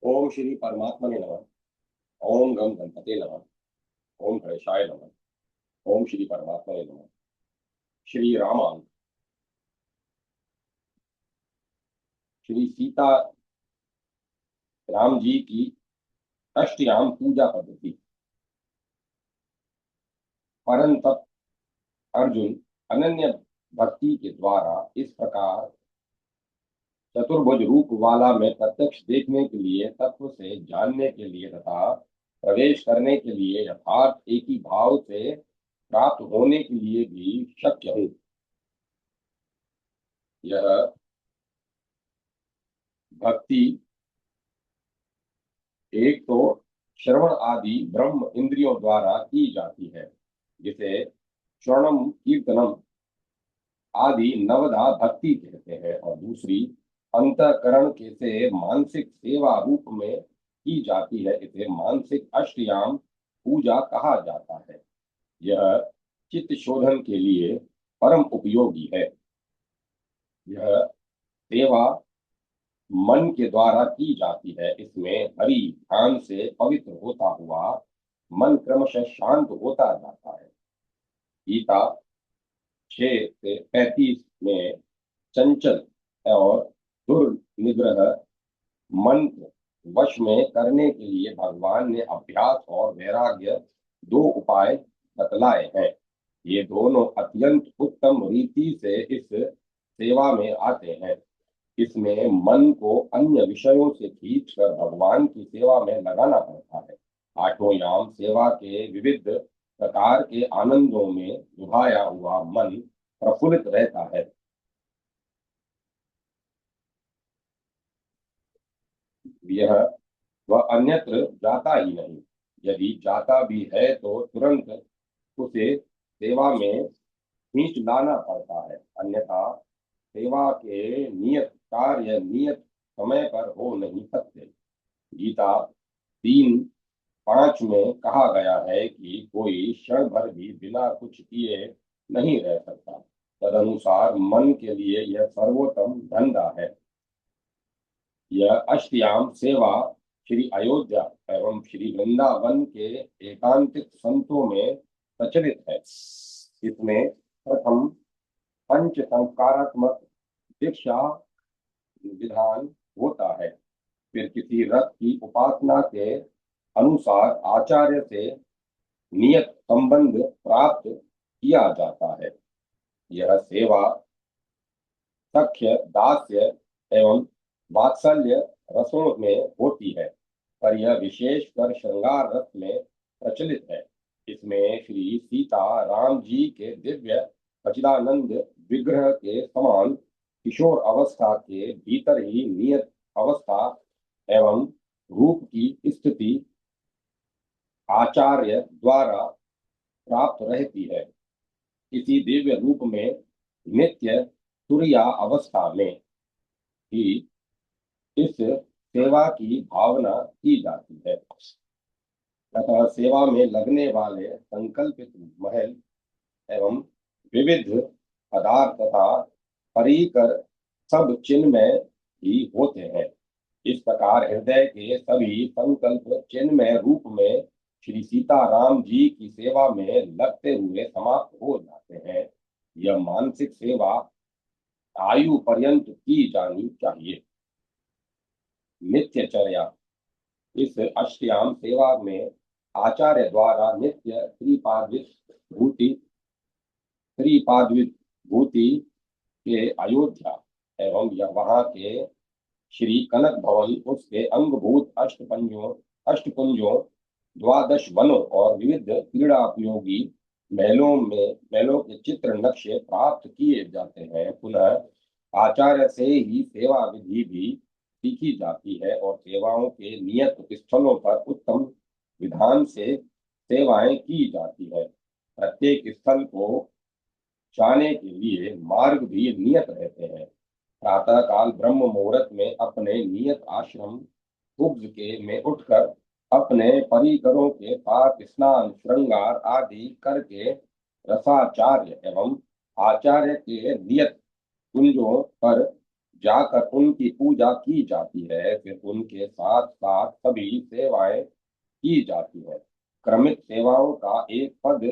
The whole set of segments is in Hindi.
ओम श्री परमात्मने नमः। ओम गम गणपते नमः। ओम गणेशाय नमः। ओम श्री परमात्मने नमः। श्री रामायण। श्री सीता राम जी की अष्टयाम पूजा पद्धति। परंतप अर्जुन अनन्य भक्ति के द्वारा इस प्रकार चतुर्भुज रूप वाला में प्रत्यक्ष देखने के लिए, तत्व से जानने के लिए तथा प्रवेश करने के लिए, यथार्थ एक ही भाव से प्राप्त होने के लिए भी शक्य हूँ। यह भक्ति एक तो श्रवण आदि ब्रह्म इंद्रियों द्वारा की जाती है, जिसे श्रवणम कीर्तनम आदि नवधा भक्ति कहते हैं, और दूसरी अंतःकरण के से मानसिक सेवा रूप में की जाती है, इसे मानसिक अष्टयाम पूजा कहा जाता है। यह चित्त शोधन के लिए परम उपयोगी है। यह सेवा मन के द्वारा की जाती है। इसमें हरि ध्यान से पवित्र होता हुआ मन क्रमशः शांत होता जाता है। गीता 6 से 35 में चंचल और दुर्निग्रह मन को वश में करने के लिए भगवान ने अभ्यास और वैराग्य दो उपाय बतलाए हैं। ये दोनों अत्यंत उत्तम रीति से इस सेवा में आते हैं। इसमें मन को अन्य विषयों से खींचकर भगवान की सेवा में लगाना पड़ता है। आठों याम सेवा के विविध प्रकार के आनंदों में डुबाया हुआ मन प्रफुल्लित रहता है। यह वह अन्यत्र जाता ही नहीं। यदि जाता भी है तो तुरंत उसे सेवा में खींच लाना पड़ता है, अन्यथा सेवा के नियत कार्य नियत समय पर हो नहीं सकते। गीता 3:5 में कहा गया है कि कोई क्षण भर भी बिना कुछ किए नहीं रह सकता। तदनुसार मन के लिए यह सर्वोत्तम धंधा है। यह अष्टयाम सेवा श्री अयोध्या एवं श्री वृंदावन के एकांतिक संतों में प्रचलित है। इसमें प्रथम पंच संस्कारात्मक दीक्षा विधान होता है। फिर किसी रथ की उपासना के अनुसार आचार्य से नियत संबंध प्राप्त किया जाता है। यह सेवा सख्य दास्य एवं वात्सल्य रसों में होती है, पर यह विशेष कर श्रृंगार रस में प्रचलित है। इसमें श्री सीता राम जी के दिव्य सच्चिदानंद विग्रह के समान किशोर अवस्था के भीतर ही नियत अवस्था एवं रूप की स्थिति आचार्य द्वारा प्राप्त रहती है। इसी दिव्य रूप में नित्य तुरिया अवस्था में ही इस सेवा की भावना की जाती है। अतः सेवा में लगने वाले संकल्पित महल एवं विविध पदार्थ तथा परिकर सब चिन्हमय ही होते हैं। इस प्रकार हृदय के सभी संकल्प चिन्हमय रूप में श्री सीता राम जी की सेवा में लगते हुए समाप्त हो जाते हैं। यह मानसिक सेवा आयु पर्यंत की जानी चाहिए। नित्यचर्या। इस अष्टयाम सेवा में आचार्य द्वारा नित्य त्रिपाद्वित भूति के अयोध्या एवं वहाँ के श्री कनक भवन, उसके अंगभूत अष्टपुंजों, 12 वनों और विविध क्रीड़ा उपयोगी महलों के चित्र नक्शे प्राप्त किए जाते हैं। पुनः आचार्य से ही सेवा विधि भी सीखी जाती है और सेवाओं के नियत स्थलों पर उत्तम विधान से सेवाएं की जाती है। प्रत्येक स्थल को जाने के लिए मार्ग भी नियत रहते हैं। प्रातः काल ब्रह्म मुहूर्त में अपने नियत आश्रम कुब्ज के में उठकर अपने परिकरों के पास स्नान श्रृंगार आदि करके रसाचार्य एवं आचार्य के नियत कुंजों पर जाकर उनकी पूजा की जाती है, फिर उनके साथ साथ सभी सेवाएं की जाती है। क्रमिक सेवाओं का एक पद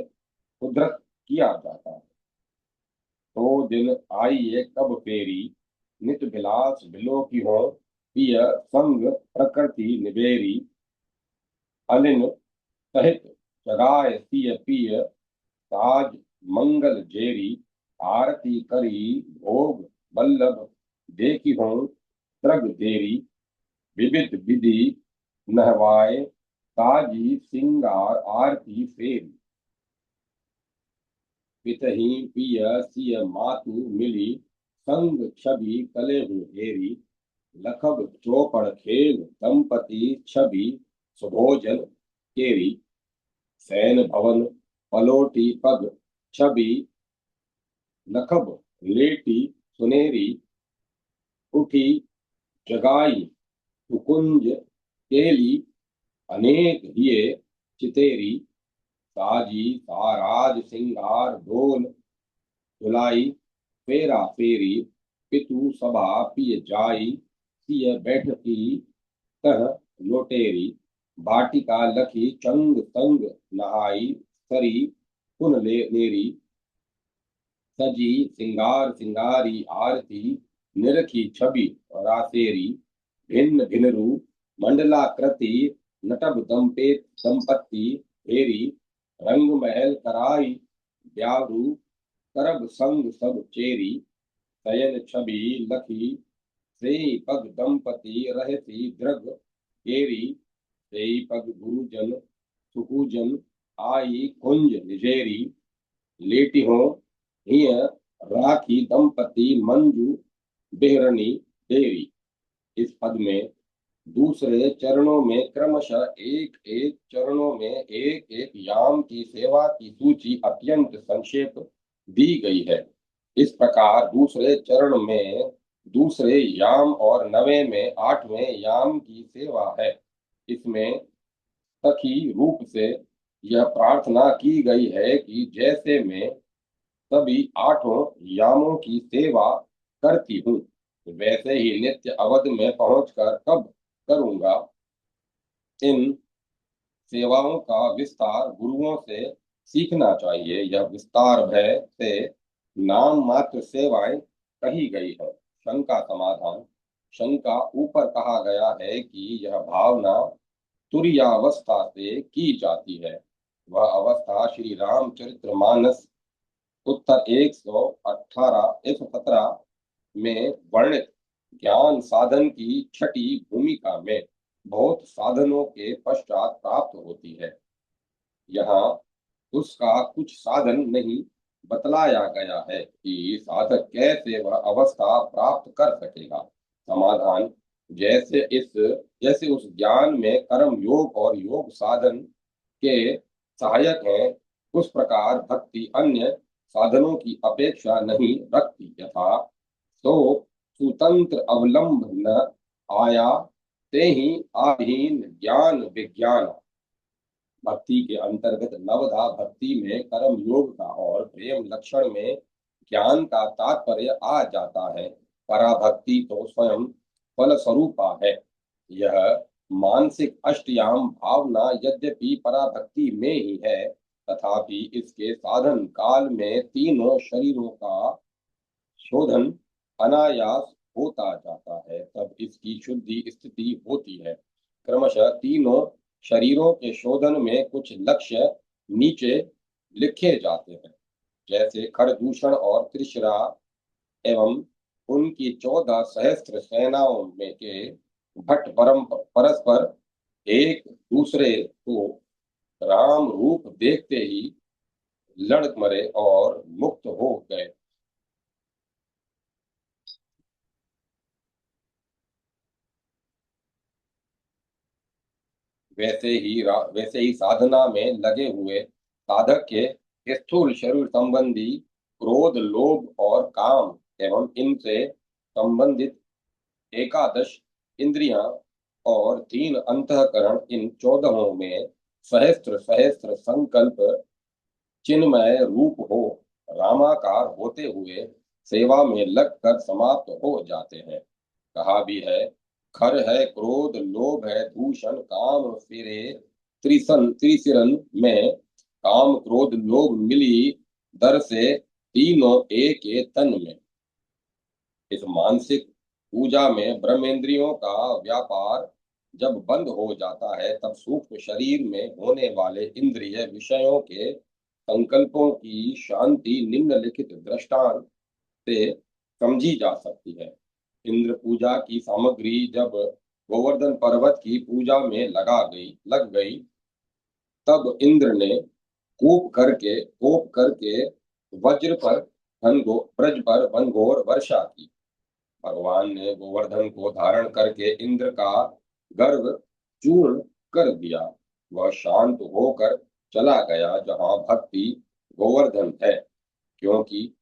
उद्धृत किया जाता है। तो दिन आइए कब फेरी, नित विलास बिलो की हो, पिय संग प्रकृति निबेरी, अलिन सहित जगाए सिय पिय, साज मंगल जेरी, आरती करी भोग बल्लभ, देखी हो त्रग देरी, विविध विधि नहवाए, ताजी सिंगार आरती फेरी, पितही पिय सिय मातु मिली, संग छवि कलेहु हेरी, लखब चौपड़ खेल दंपति छवि, सुभोजन केरी, सैन भवन पलोटी पग छवि, लखब लेटी सुनेरी, उठी जगाई सुकुंज केली, अनेक हिये चितेरी, साजी साराज सिंगार डोल धुलाई, फेरा फेरी, पितु सभा पिय जाई, सिय बैठकी कह लोटेरी, बाटिका लखी चंग तंग नहाई, सरी पुन ले नेरी, सजी सिंगार सिंगारी आरती, निरखी छवि रासेरी, भिन्न भिन्न रूप मंडलाकृति, नटब दंपे दंपत्ति हेरी, रंग महल कराई ब्यारू, करब संग सब चेरी, शयन छवि लखी, से पग दंपति रहती दृग केरी, से पग गुरुजन सुकुजन आई कुंज निजेरी, लेटी हो हिय राखी दंपति मंजू बेहरनी देरी। इस पद में दूसरे चरणों में क्रमशः एक एक चरणों में एक एक याम की सेवा की सूची अत्यंत संक्षेप दी गई है। इस प्रकार दूसरे चरण में दूसरे याम और नवें में आठवें याम की सेवा है। इसमें सखी रूप से यह प्रार्थना की गई है कि जैसे मैं सभी आठों यामों की सेवा करती हूँ, वैसे ही नित्य अवध में पहुंचकर कब करूंगा। इन सेवाओं का विस्तार गुरुओं से सीखना चाहिए। यह विस्तार भय से नाम मात्र सेवाएं कही गई है। शंका समाधान। शंका ऊपर कहा गया है कि यह भावना तुरीयावस्था से की जाती है। वह अवस्था श्री रामचरितमानस उत्तर 117 में वर्णित ज्ञान साधन की छठी भूमिका में बहुत साधनों के पश्चात प्राप्त होती है। यहाँ उसका कुछ साधन नहीं बतलाया गया है कि साधक कैसे वह अवस्था प्राप्त कर सकेगा। समाधान। जैसे उस ज्ञान में कर्म योग और योग साधन के सहायक हैं, उस प्रकार भक्ति अन्य साधनों की अपेक्षा नहीं रखती। यथा तो सुतंत्र अवलंब न आया, ते ही आधीन ज्ञान विज्ञान। भक्ति के अंतर्गत नवधा भक्ति में कर्म योग का और प्रेम लक्षण में ज्ञान का तात्पर्य आ जाता है। पराभक्ति तो स्वयं फल स्वरूपा है। यह मानसिक अष्टयाम भावना यद्यपि पराभक्ति में ही है, तथापि इसके साधन काल में तीनों शरीरों का शोधन अनायास होता जाता है, तब इसकी शुद्धि स्थिति होती है। क्रमशः तीनों शरीरों के शोधन में कुछ लक्ष्य नीचे लिखे जाते हैं, जैसे खरदूषण और त्रिशरा एवं उनकी 14 सहस्त्र सेनाओं में के भट्ट परस्पर एक दूसरे को राम रूप देखते ही लड़ मरे और मुक्त हो गए। वैसे ही साधना में लगे हुए साधक के स्थूल शरीर संबंधी क्रोध लोभ और काम एवं इनसे संबंधित एकादश इंद्रियां और 3 अंतःकरण, इन 14 में सहस्त्र सहस्त्र संकल्प चिन्मय रूप हो रामाकार होते हुए सेवा में लगकर समाप्त हो जाते हैं। कहा भी है, खर है क्रोध लोभ है दूषण काम फिरे त्रिसिरन में। काम क्रोध लोभ मिली दर से तीनों एक तन में। इस मानसिक पूजा में ब्रह्मेंद्रियों का व्यापार जब बंद हो जाता है, तब सूक्ष्म शरीर में होने वाले इंद्रिय विषयों के संकल्पों की शांति निम्नलिखित दृष्टांत से समझी जा सकती है। इंद्र पूजा की सामग्री जब गोवर्धन पर्वत की पूजा में लग गई, तब इंद्र ने कोप करके वज्र पर ब्रज पर घनघोर वर्षा की। भगवान ने गोवर्धन को धारण करके इंद्र का गर्व चूर्ण कर दिया। वह शांत होकर चला गया जहाँ भक्ति गोवर्धन है, क्योंकि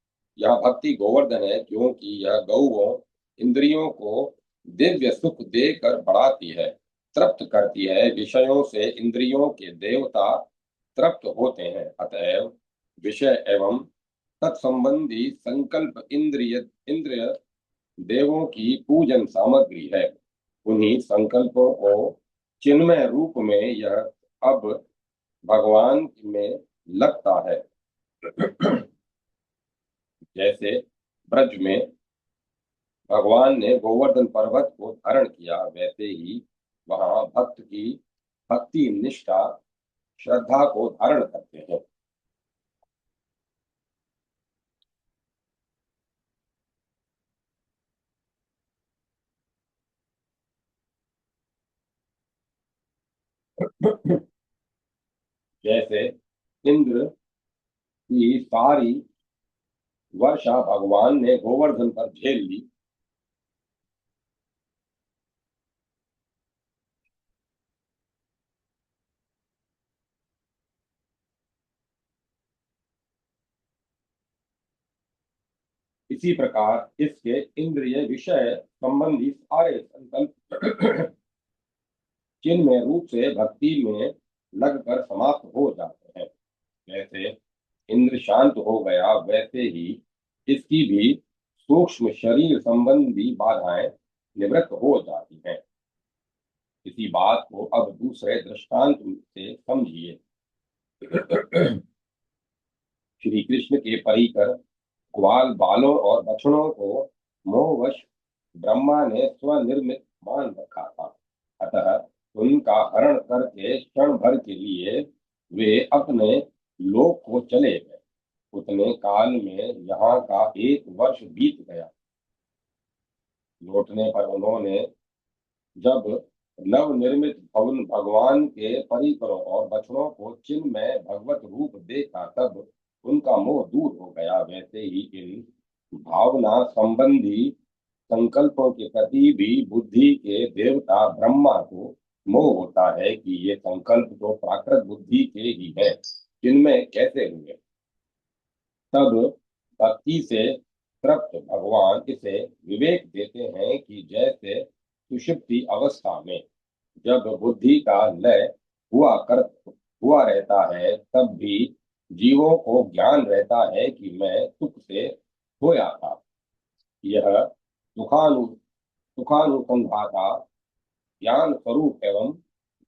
यह गौओं इंद्रियों को दिव्य सुख देकर बढ़ाती है, तृप्त करती है। विषयों से इंद्रियों के देवता तृप्त होते हैं, अतएव विषय एवं तत्संबंधी संकल्प इंद्रिय देवों की पूजन सामग्री है। उन्हीं संकल्पों को चिन्मय रूप में यह अब भगवान में लगता है। जैसे ब्रज में भगवान ने गोवर्धन पर्वत को धारण किया, वैसे ही वहां भक्त की भक्ति निष्ठा श्रद्धा को धारण करते हैं। जैसे इंद्र की सारी वर्षा भगवान ने गोवर्धन पर झेल ली, इसी प्रकार इसके इंद्रिय विषय संबंधी सारे संकल्प चिन्मय रूप से भक्ति में लगकर समाप्त हो जाते हैं। जैसे इंद्र शांत हो गया, वैसे ही इसकी भी सूक्ष्म शरीर संबंधी बाधाएं निवृत्त हो जाती हैं। इसी बात को अब दूसरे दृष्टांत से समझिए। श्री कृष्ण के परिकर ग्वाल बालों और बछड़ों को मोहवश ब्रह्मा ने स्वनिर्मित मान रखा था। अतः उनका हरण करके क्षण भर के लिए वे अपने लोक को चले गए। उतने काल में यहाँ का 1 वर्ष बीत गया। लौटने पर उन्होंने जब नवनिर्मित भवन भगवान के परिकरों और बछड़ों को चिन्ह में भगवत रूप देखा, तब उनका मोह दूर हो गया। वैसे ही इन भावना संबंधी संकल्पों के प्रति भी बुद्धि के देवता ब्रह्मा को मोह होता है कि ये संकल्प तो प्राकृत बुद्धि के ही है, जिनमें कैसे हुए। तब भक्ति से तृप्त भगवान इसे विवेक देते हैं कि जैसे सुषुप्ति अवस्था में जब बुद्धि का लय हुआ रहता है, तब भी जीवों को ज्ञान रहता है कि मैं सुख से खोया था। यह सुखानुसंधाता ज्ञान स्वरूप एवं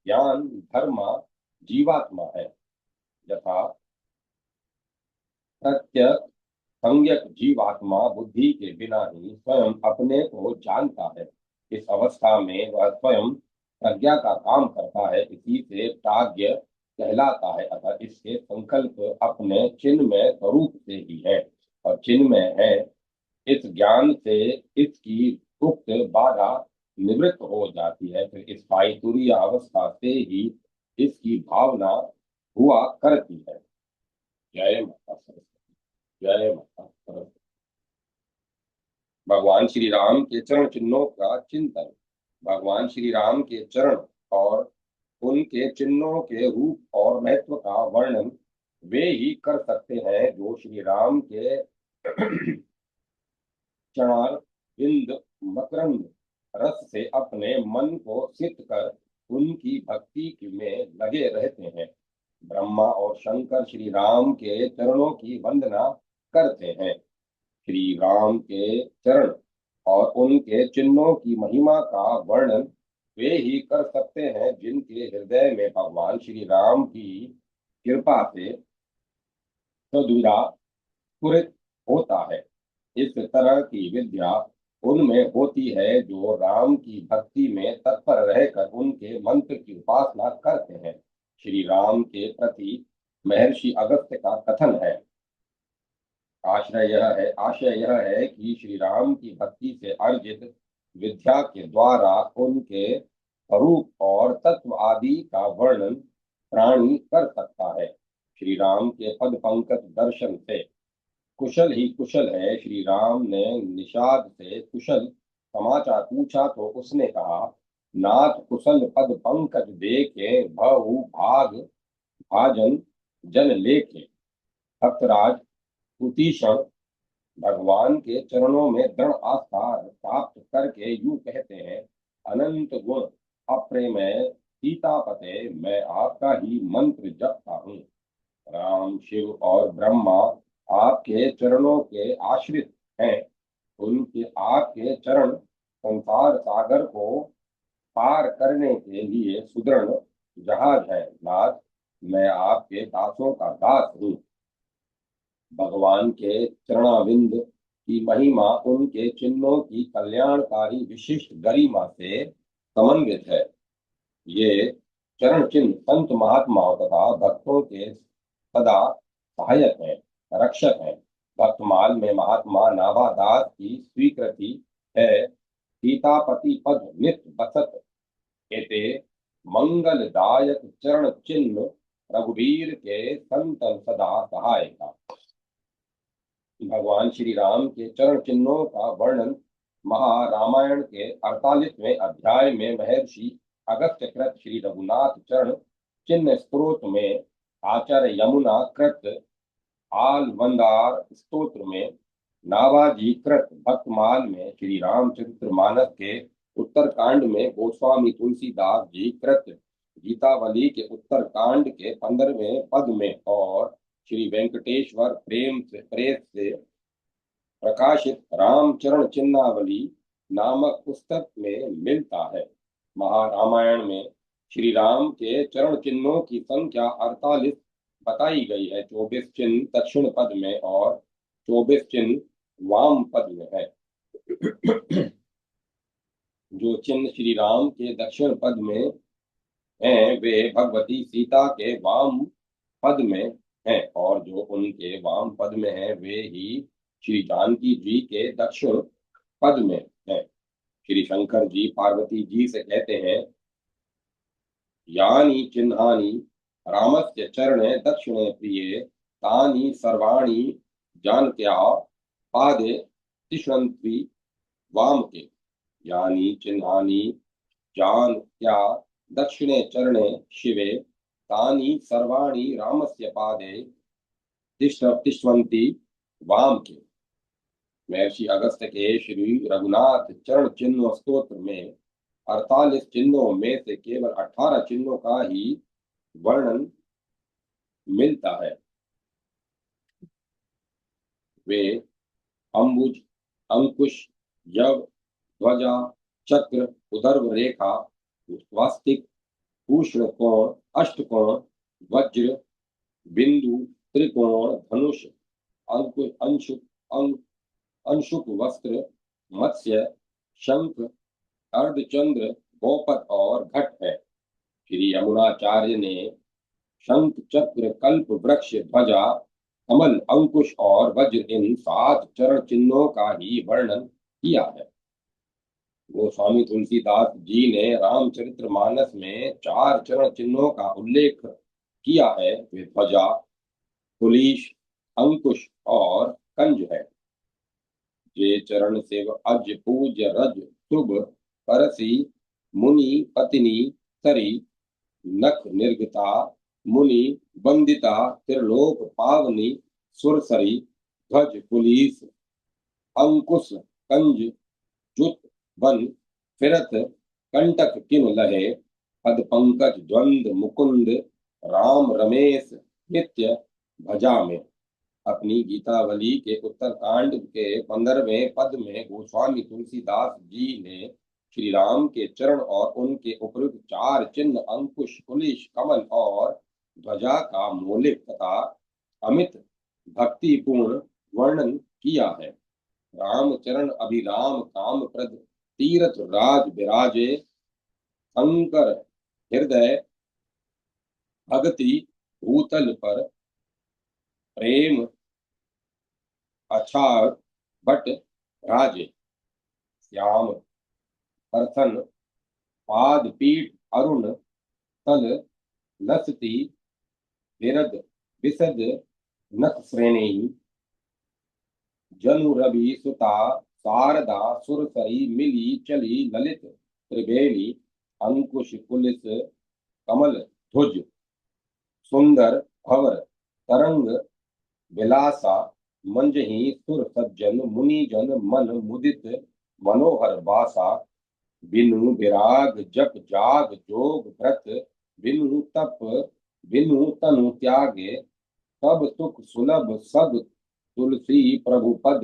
ज्ञान धर्मा जीवात्मा है। यथा प्रत्यक संज्ञक जीवात्मा बुद्धि के बिना ही स्वयं अपने को जानता है। इस अवस्था में वह स्वयं प्रज्ञा का काम करता है, इसी से प्राज्ञ कहलाता है। अतः इसके संकल्प अपने चिन्ह में स्वरूप से ही है और चिन्ह में है। इस ज्ञान से इसकी गुप्त बाधा निवृत्त हो जाती है, फिर स्थायी तुरीय अवस्था से ही इसकी भावना हुआ करती है। जय माता सरस्वती। जय माता सरस्वती। भगवान श्री राम के चरण चिन्हों का चिंतन। भगवान श्री राम के चरण और उनके चिन्हों के रूप और महत्व का वर्णन वे ही कर सकते हैं जो श्री राम के चणार बिंद मकरंद रस से अपने मन को सिद्ध कर उनकी भक्ति में लगे रहते हैं। ब्रह्मा और शंकर श्री राम के चरणों की वंदना करते हैं। श्री राम के चरण और उनके चिन्हों की महिमा का वर्णन वे ही कर सकते हैं जिनके हृदय में भगवान श्री राम की कृपा से सदुरा स्फुरित होता है। इस तरह की विद्या उनमें होती है जो राम की भक्ति में तत्पर रहकर उनके मंत्र की उपासना करते हैं। श्री राम के प्रति महर्षि अगस्त्य का कथन है, आशय यह है कि श्री राम की भक्ति से अर्जित विद्या के द्वारा उनके रूप और तत्व आदि का वर्णन प्राणी कर सकता है। श्री राम के पद पंकज दर्शन से कुशल ही कुशल है। श्री राम ने निषाद से कुशल समाचार पूछा तो उसने कहा, नाथ कुशल पद पंकज देखे भव भाग भाजन जन लेके। भक्तराज कुतीशण भगवान के चरणों में दृढ़ आस्था प्राप्त करके यूं कहते हैं, अनंत गुण अप्रेमय सीतापते मैं आपका ही मंत्र जपता हूँ। राम शिव और ब्रह्मा आपके चरणों के आश्रित हैं। उनके आपके चरण संसार सागर को पार करने के लिए सुदृढ़ जहाज है। नाथ, मैं आपके दासों का दास हूँ। भगवान के चरणाविंद की महिमा उनके चिन्हों की कल्याणकारी विशिष्ट गरिमा से समन्वित है। ये चरण चिन्ह संत महात्माओं तथा भक्तों के सदा सहायक है, रक्षक है। भक्तमाल में महात्मा नाभादास की स्वीकृति है, सीतापति पद नित बसत एते मंगलदायक चरण चिन्ह रघुवीर के संतन सदा सहायका। भगवान श्री राम के चरण चिन्हों का वर्णन महारामायण के 48वें अध्याय में महर्षि अगस्त्य कृत श्री रघुनाथ चरण चिन्ह स्त्रोत में, आचार्य यमुना कृत आलवंदार स्तोत्र में, नाभाजी कृत भक्तमाल में, श्री रामचरित्र मानस के उत्तरकांड में गोस्वामी तुलसीदास जी कृत गीतावली के उत्तरकांड के 15वें पद में और श्री वेंकटेश्वर प्रेस से प्रकाशित रामचरण चिन्हावली नामक पुस्तक में मिलता है। महारामायण में श्री राम के चरण चिन्हों की संख्या 48 बताई गई है। 24 चिन्ह दक्षिण पद में और 24 चिन्ह वाम पद में है। जो चिन्ह श्री राम के दक्षिण पद में हैं वे भगवती सीता के वाम पद में हैं और जो उनके वाम पद में हैं वे ही श्री जानकी जी के दक्षिण पद में हैं। श्री शंकर जी पार्वती जी से कहते हैं, यानी चिन्हानि रामस्य चरणे दक्षिणे प्रिये तानि सर्वाणि जानक्या पादे तिष्ठन्ति वाम के। यानी चिन्हानि जानक्या दक्षिणे चरणे शिवे तानि सर्वाणि रामस्य पादे तिष्ठन्ति वाम के। महर्षि अगस्त्य के श्री रघुनाथ चरण चिन्ह स्तोत्र में 48 चिन्हों में से केवल 18 चिन्हों का ही वर्णन मिलता है। वे अंबुज, अंकुश, यव, ध्वजा, चक्र, उदर्भ रेखा, स्वास्तिक, पूर्ण कोण, अष्टकोण, वज्र, बिंदु, त्रिकोण, धनुष, अंशुक वस्त्र, मत्स्य, शंख, अर्धचंद्र, गोपद और घट है। श्री यमुनाचार्य ने शंख, चक्र, कल्प वृक्ष, ध्वजा, कमल, अंकुश और वज्र इन 7 चरण चिन्हों का ही वर्णन किया है। गोस्वामी तुलसीदास जी ने रामचरितमानस में 4 चरण चिन्हों का उल्लेख किया है। वे ध्वजा, कुलीश, अंकुश और कंज है। जे चरण शिव अज पूज्य रज शुभ परसी मुनि पत्नी सरी नख निर्गता मुनि वंदिता त्रिलोक पावनी सुरसरी ध्वज कुलीस अंकुश कंज जुत बन फिरत कंटक किन लहे पद पंकज द्वंद मुकुंद राम रमेश नित्य भजा में। अपनी गीतावली के उत्तरकांड के 15वें पद में गोस्वामी तुलसीदास जी ने श्री राम के चरण और उनके उपयुक्त चार चिन्ह अंकुश, कुलिश, कमल और ध्वजा का मौलिक तथा अमित भक्तिपूर्ण वर्णन किया है। रामचरण अभिराम काम प्रद तीरथ राज विराजे, शंकर हृदय भगति भूतल पर, प्रेम अछाड़ भट राजे, श्याम परसन पाद पीठ अरुण तल, लसती विरद विसद नख श्रेणी, जनु रवि सुता शारदा सुरसरी मिली चली ललित त्रिवेणी, अंकुश कुलिस कमल ध्वज, सुंदर भवर तरंग विलासा, मंजही सुर सज्जन मुनिजन मन मुदित मनोहर बासा, बिनु विराग जप जाग जोग व्रत, बिनु तप बिनु तनु त्यागे, सब सुख सुलभ सब तुलसी प्रभु पद,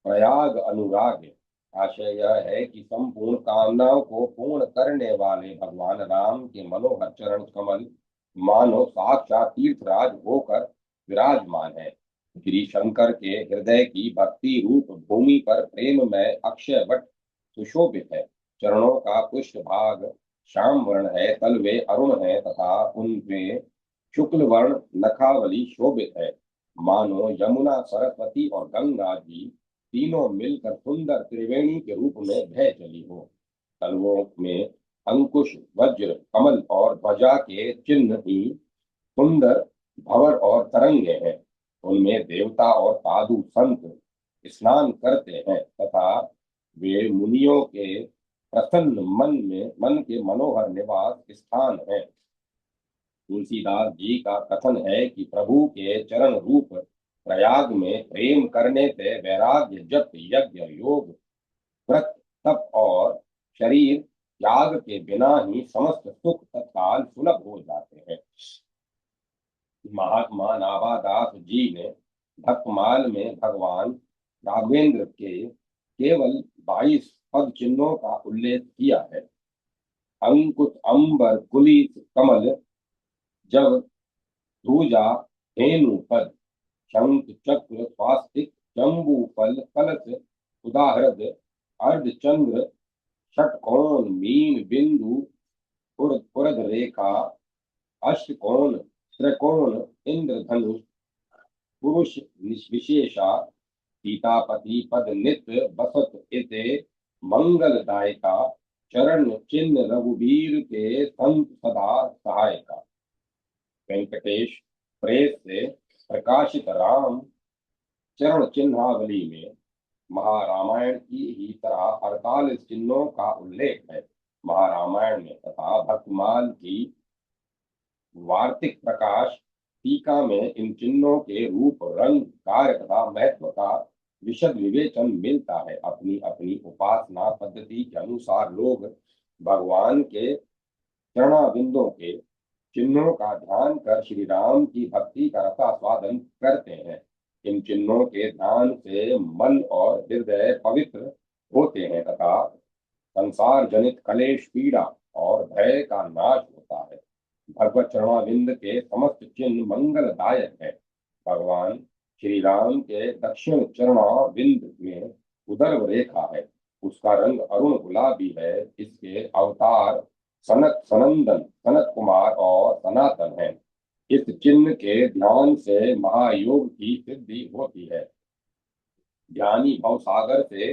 प्रयाग अनुराग। आशय यह है कि संपूर्ण कामनाओं को पूर्ण करने वाले भगवान राम के मनोहर चरण कमल मानो साक्षात तीर्थराज होकर विराजमान है। श्री शंकर के हृदय की भक्ति रूप भूमि पर प्रेम में अक्षय वट सुशोभित है। चरणों का पुष्ट भाग श्याम वर्ण है, तलवे अरुण है तथा उनमें शुक्ल वर्ण नखावली शोभित है। मानो यमुना, सरस्वती और गंगा जी तीनों मिलकर सुंदर त्रिवेणी के रूप में बह चली हो। तलवों में अंकुश, वज्र, कमल और ध्वजा के चिन्ह ही सुंदर भंवर और तरंगे हैं। उनमें देवता और साधु संत स्नान करते हैं तथा वे मुनियों के प्रसन्न मन के मनोहर निवास स्थान है। तुलसीदास जी का कथन है कि प्रभु के चरण रूप प्रयाग में प्रेम करने से वैराग्य, जप, यज्ञ, योग, व्रत, तप और शरीर त्याग के बिना ही समस्त सुख तत्काल सुलभ हो जाते हैं। महात्मा नाभादास जी ने भक्तमाल में भगवान राघवेंद्र के केवल 22 पद चिन्हों का उल्लेख किया है। अंकुश, अंबर, कुलित, कमल, जब, ध्रुजा, धेनु पद, शंख, चक्र, स्वास्तिक, जम्बू फल, कलश, उदाहृद, अर्धचंद्र, षटकोण, मीन, बिंदु, उर्ध रेखा, अष्टकोण, त्रिकोण, इंद्रधनुष, पुरुष विशेषा, सीतापति पद, नित्य बसत इते मंगलदायका, चरण चिन्ह रघुवीर के संत सदा सहायका। वेंकटेश प्रेस से प्रकाशित राम चरण चिन्हावली में महारामायण की ही तरह 48 चिन्हों का उल्लेख है। महारामायण में तथा भक्तमाल की वार्तिक प्रकाश टीका में इन चिन्हों के रूप, रंग, कार्य तथा महत्व का विशद विवेचन मिलता है। अपनी अपनी उपासना पद्धति के अनुसार लोग भगवान के चरणाबिंदों के चिन्हों का ध्यान कर श्री राम की भक्ति का रसास्वादन करते हैं। इन चिन्हों के ध्यान से मन और हृदय पवित्र होते हैं तथा संसार जनित कलेश, पीड़ा और भय का नाश होता है। भगवत चरणाविंद के समस्त चिन्ह मंगलदायक है। भगवान श्री राम के दक्षिण चरणाविंद में उदर रेखा है, उसका रंग अरुण गुलाबी है। इसके अवतार सनक, सनंदन, सनत कुमार और सनातन है। इस चिन्ह के ध्यान से महायोग की सिद्धि होती है, ज्ञानी भव सागर से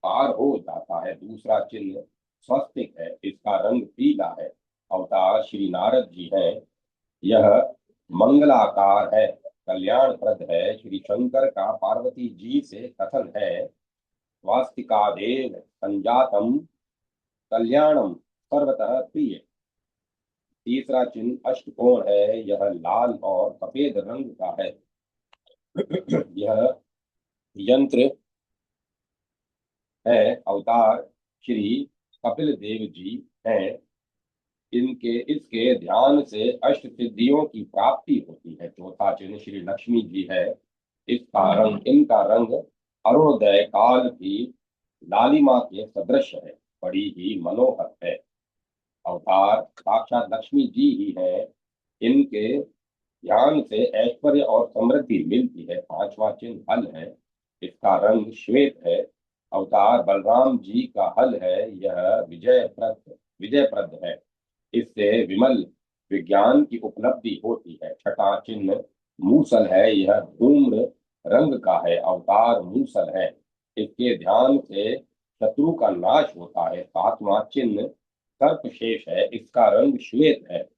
पार हो जाता है। दूसरा चिन्ह स्वस्तिक है, इसका रंग पीला है। अवतार श्री नारद जी हैं। यह मंगलाकार है, कल्याणप्रद है। श्री शंकर का पार्वती जी से कथन है, वास्तिकादेव संजातम कल्याणम सर्वतः प्रिय। तीसरा चिन्ह अष्टकोण है, यह लाल और सफेद रंग का है। यह यंत्र है। अवतार श्री कपिल देव जी हैं। इसके ध्यान से अष्ट सिद्धियों की प्राप्ति होती है। चौथा चिन्ह श्री लक्ष्मी जी है। इनका रंग अरुणोदय काल की लालिमा के सदृश है, बड़ी ही मनोहर है। अवतार साक्षात लक्ष्मी जी ही है। इनके ध्यान से ऐश्वर्य और समृद्धि मिलती है। पांचवा चिन्ह हल है, इसका रंग श्वेत है। अवतार बलराम जी का हल है, यह विजयप्रद है। इससे विमल विज्ञान की उपलब्धि होती है। छठा चिन्ह मूसल है, यह धूम्र रंग का है। अवतार मूसल है, इसके ध्यान से शत्रु का नाश होता है। सातवां चिन्ह सर्पशेष है, इसका रंग श्वेत है।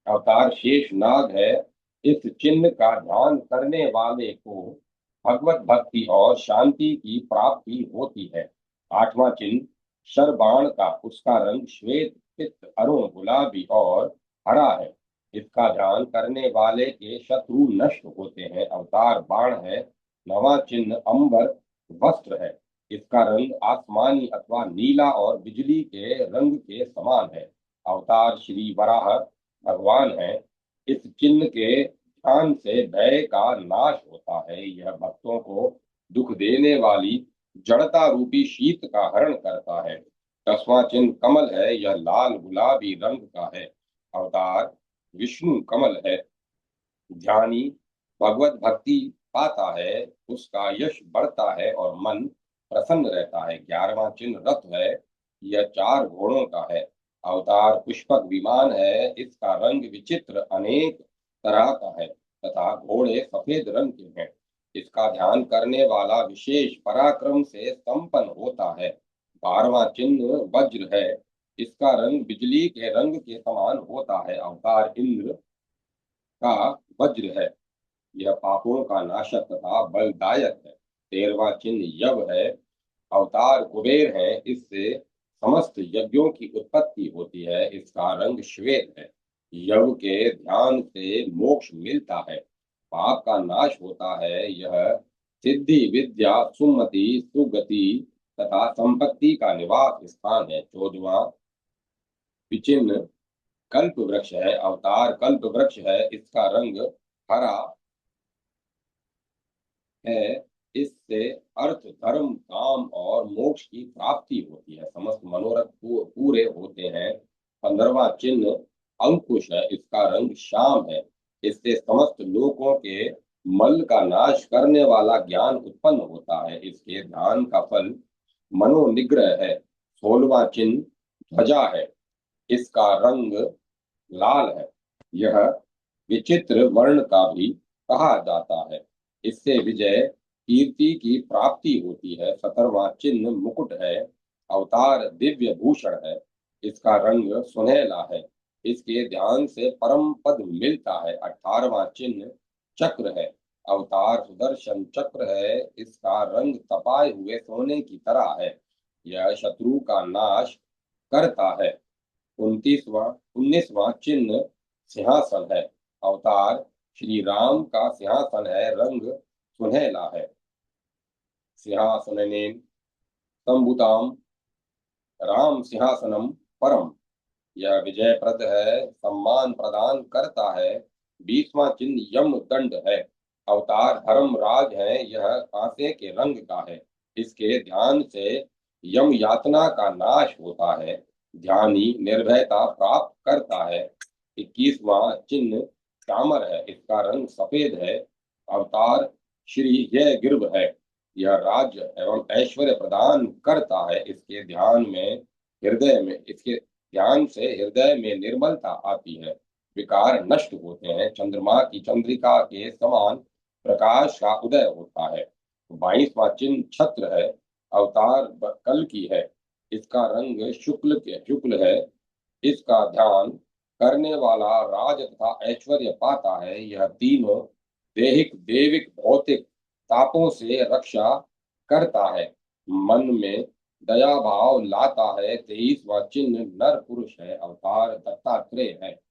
अवतार शेष नाग है। इस चिन्ह का ध्यान करने वाले को भगवत भक्ति और शांति की प्राप्ति होती है। आठवां चिन्ह शरबाण का, उसका रंग श्वेत, पित्त, अरुण, गुलाबी और हरा है। इसका ध्यान करने वाले के शत्रु नष्ट होते हैं। अवतार बाण है। नवा चिन्ह अंबर वस्त्र है। इसका रंग आसमानी अथवा नीला और बिजली के रंग के समान है। अवतार श्री वराह भगवान है। इस चिन्ह के ध्यान से भय का नाश होता है। यह भक्तों को दुख देने वाली जड़ता रूपी शीत का हरण करता है। दसवां चिन्ह कमल है, यह लाल गुलाबी रंग का है। अवतार विष्णु कमल है। ध्यानी भगवत भक्ति पाता है, उसका यश बढ़ता है और मन प्रसन्न रहता है। 11वां चिन्ह रथ है, यह 4 घोड़ों का है। अवतार पुष्पक विमान है, इसका रंग विचित्र अनेक तरह का है तथा घोड़े सफेद रंग के हैं। इसका ध्यान करने वाला विशेष पराक्रम से संपन्न होता है। 12वां चिन्ह वज्र है, इसका रंग बिजली के रंग के समान होता है। अवतार इंद्र का वज्र है, यह पापों का नाशक तथा बलदायक है। 13वां चिन्ह यव है। अवतार कुबेर है, इससे समस्त यज्ञों की उत्पत्ति होती है। इसका रंग श्वेत है। यव के ध्यान से मोक्ष मिलता है, पाप का नाश होता है। यह सिद्धि, विद्या, सुमति, सुगति तथा संपत्ति का निवास स्थान है। 14वां विचिन्ह कल्प वृक्ष है। अवतार कल्प वृक्ष है, इसका रंग हरा है। इससे अर्थ, धर्म, काम और मोक्ष की प्राप्ति होती है। समस्त मनोरथ पूरे होते हैं। 15वां चिन्ह अंकुश है, इसका रंग श्याम है। इससे समस्त लोकों के मल का नाश करने वाला ज्ञान उत्पन्न होता है। इसके ध्यान का फल मनोनिग्रह है। 16वां चिन्ह ध्वजा है, इसका रंग लाल है। यह विचित्र वर्ण का भी कहा जाता है। इससे विजय, कीर्ति की प्राप्ति होती है। 17वां चिन्ह मुकुट है। अवतार दिव्य भूषण है। इसका रंग सुनहला है। इसके ध्यान से परम पद मिलता है। 18वां चिन्ह चक्र है। अवतार सुदर्शन चक्र है। इसका रंग तपाए हुए सोने की तरह है। यह शत्रु का नाश करता है। 19वां चिन्ह सिंहासन है। अवतार श्री राम का सिंहासन है, रंग सुनहला है। सिंहासनेन संभुताम राम सिंहासनम परम, यह विजय प्रद है, सम्मान प्रदान करता है। 20वां चिन्ह यम दंड है। अवतार धर्मराज है, यह कांसे के रंग का है। इसके ध्यान से यम यातना का नाश होता है। ध्यानी निर्भयता प्राप्त करता है। 21वां चिन्ह चामर है, इसका रंग सफेद है। अवतार श्री जय गिर्भ है, यह राज्य एवं ऐश्वर्य प्रदान करता है। इसके ध्यान से हृदय में निर्मलता आती है, विकार नष्ट होते हैं। चंद्रमा की चंद्रिका के समान प्रकाश का उदय होता है। 22वां चिन्ह छत्र है। अवतार कल की है, इसका रंग शुक्ल है। इसका ध्यान करने वाला राज तथा ऐश्वर्य पाता है। यह तीनों देहिक, देविक, भौतिक तापों से रक्षा करता है, मन में दया भाव लाता है। 23वां चिन्ह नर पुरुष है। अवतार दत्तात्रेय है।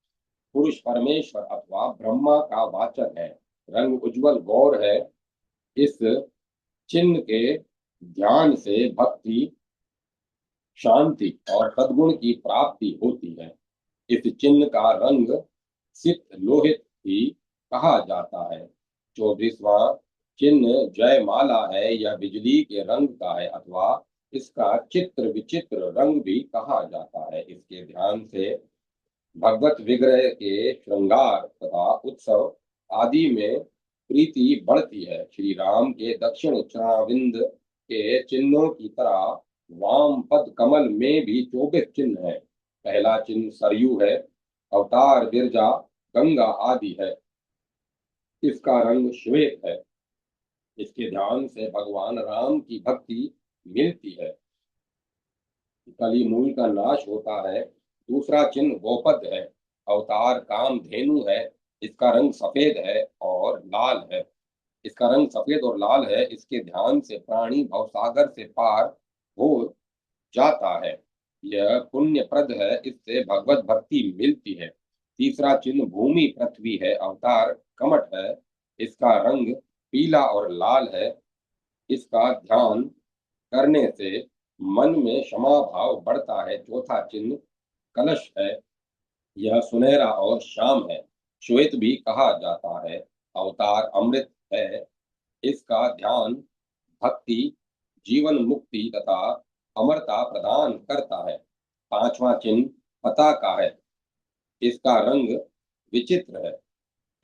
पुरुष परमेश्वर अथवा ब्रह्मा का वाचक है। रंग उज्जवल गौर है। इस चिन्ह के ध्यान से भक्ति, शांति और सद्गुण की प्राप्ति होती है। इस चिन्ह का रंग सित लोहित भी कहा जाता है। 24वां चिन्ह जयमाला है या बिजली के रंग का है, अथवा इसका चित्र विचित्र रंग भी कहा जाता है। इसके ध्यान से भगवत विग्रह के श्रृंगार तथा उत्सव आदि में प्रीति बढ़ती है। श्री राम के दक्षिण चरणाविंद के चिन्हों की तरह वाम पद कमल में भी 24 चिन्ह है। पहला चिन्ह सरयू है, अवतार बिरजा, गंगा आदि है। इसका रंग श्वेत है। इसके ध्यान से भगवान राम की भक्ति मिलती है। कली मूल का नाश होता है। दूसरा चिन्ह गोपद है, अवतार काम धेनु है। इसका रंग सफेद है और लाल है। इसका रंग सफेद और लाल है। इसके ध्यान से प्राणी भवसागर से पार हो जाता है। यह पुण्यप्रद है, इससे भगवत भक्ति मिलती है। तीसरा चिन्ह भूमि पृथ्वी है, अवतार कमठ है। इसका रंग पीला और लाल है। इसका ध्यान करने से मन में क्षमा भाव बढ़ता है। चौथा चिन्ह कलश है, यह सुनहरा और श्याम है। श्वेत भी कहा जाता है। अवतार अमृत है। इसका ध्यान भक्ति, जीवन मुक्ति तथा अमरता प्रदान करता है। पांचवा चिन्ह पताका है। इसका रंग विचित्र है।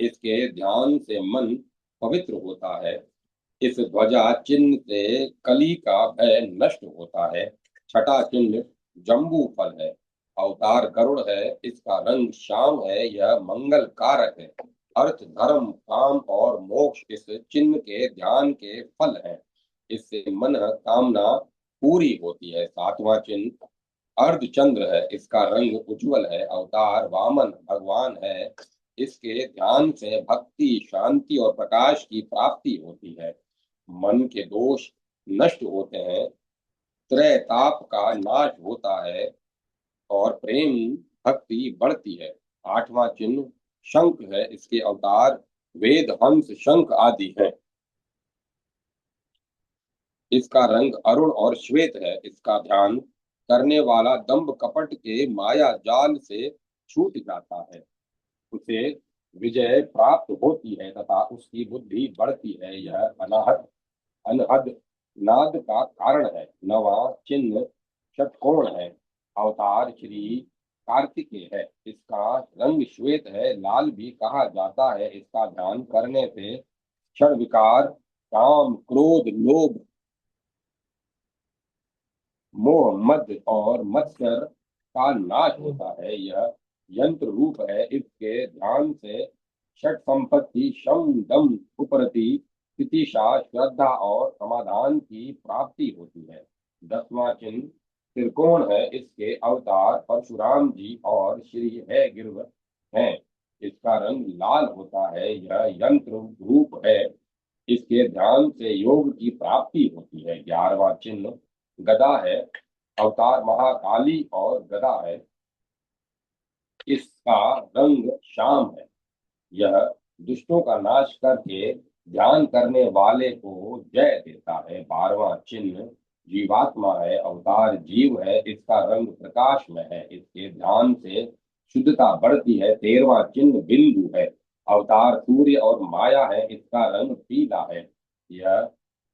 इसके ध्यान से मन पवित्र होता है। इस ध्वजा चिन्ह से कली का भय नष्ट होता है। छठा चिन्ह जम्बू फल है, अवतार गरुड़ है। इसका रंग श्याम है। यह मंगल कारक है। अर्थ, धर्म, काम और मोक्ष इस चिन्ह के ध्यान के फल हैं। इससे मन कामना पूरी होती है। सातवां चिन्ह अर्धचंद्र है। इसका रंग उज्जवल है। अवतार वामन भगवान है। इसके ध्यान से भक्ति, शांति और प्रकाश की प्राप्ति होती है। मन के दोष नष्ट होते हैं। त्रैताप का नाश होता है और प्रेम भक्ति बढ़ती है। आठवां चिन्ह शंख है। इसके अवतार वेद, हंस, शंख आदि हैं। इसका रंग अरुण और श्वेत है। इसका ध्यान करने वाला दंभ कपट के माया जाल से छूट जाता है। उसे विजय प्राप्त होती है तथा उसकी बुद्धि बढ़ती है। यह अनाहत अनहद नाद का कारण है। नवा चिन्ह षटकोण है, अवतार श्री कार्तिकेय है। इसका रंग श्वेत है, लाल भी कहा जाता है। इसका ध्यान करने से क्षण विकार, काम, क्रोध, लोभ, मोह, मद और मत्सर का नाश होता है। यह यंत्र रूप है। इसके ध्यान से षट संपत्ति, शम, दम, उपरति, तितिक्षा, श्रद्धा और समाधान की प्राप्ति होती है। दसवां चिन्ह त्रिकोण है। इसके अवतार परशुराम जी और श्री है गिरव हैं। इसका रंग लाल होता है। यह यंत्र रूप है। इसके ध्यान से योग की प्राप्ति होती है। 11वां चिन्ह गदा है। अवतार महाकाली और गदा है। इसका रंग श्याम है। यह दुष्टों का नाश करके ध्यान करने वाले को जय देता है। 12वां चिन्ह जीवात्मा है। अवतार जीव है। इसका रंग प्रकाश में है। इसके ध्यान से शुद्धता बढ़ती है। 13वां चिन्ह बिंदु है। अवतार सूर्य और माया है। इसका रंग पीला है। यह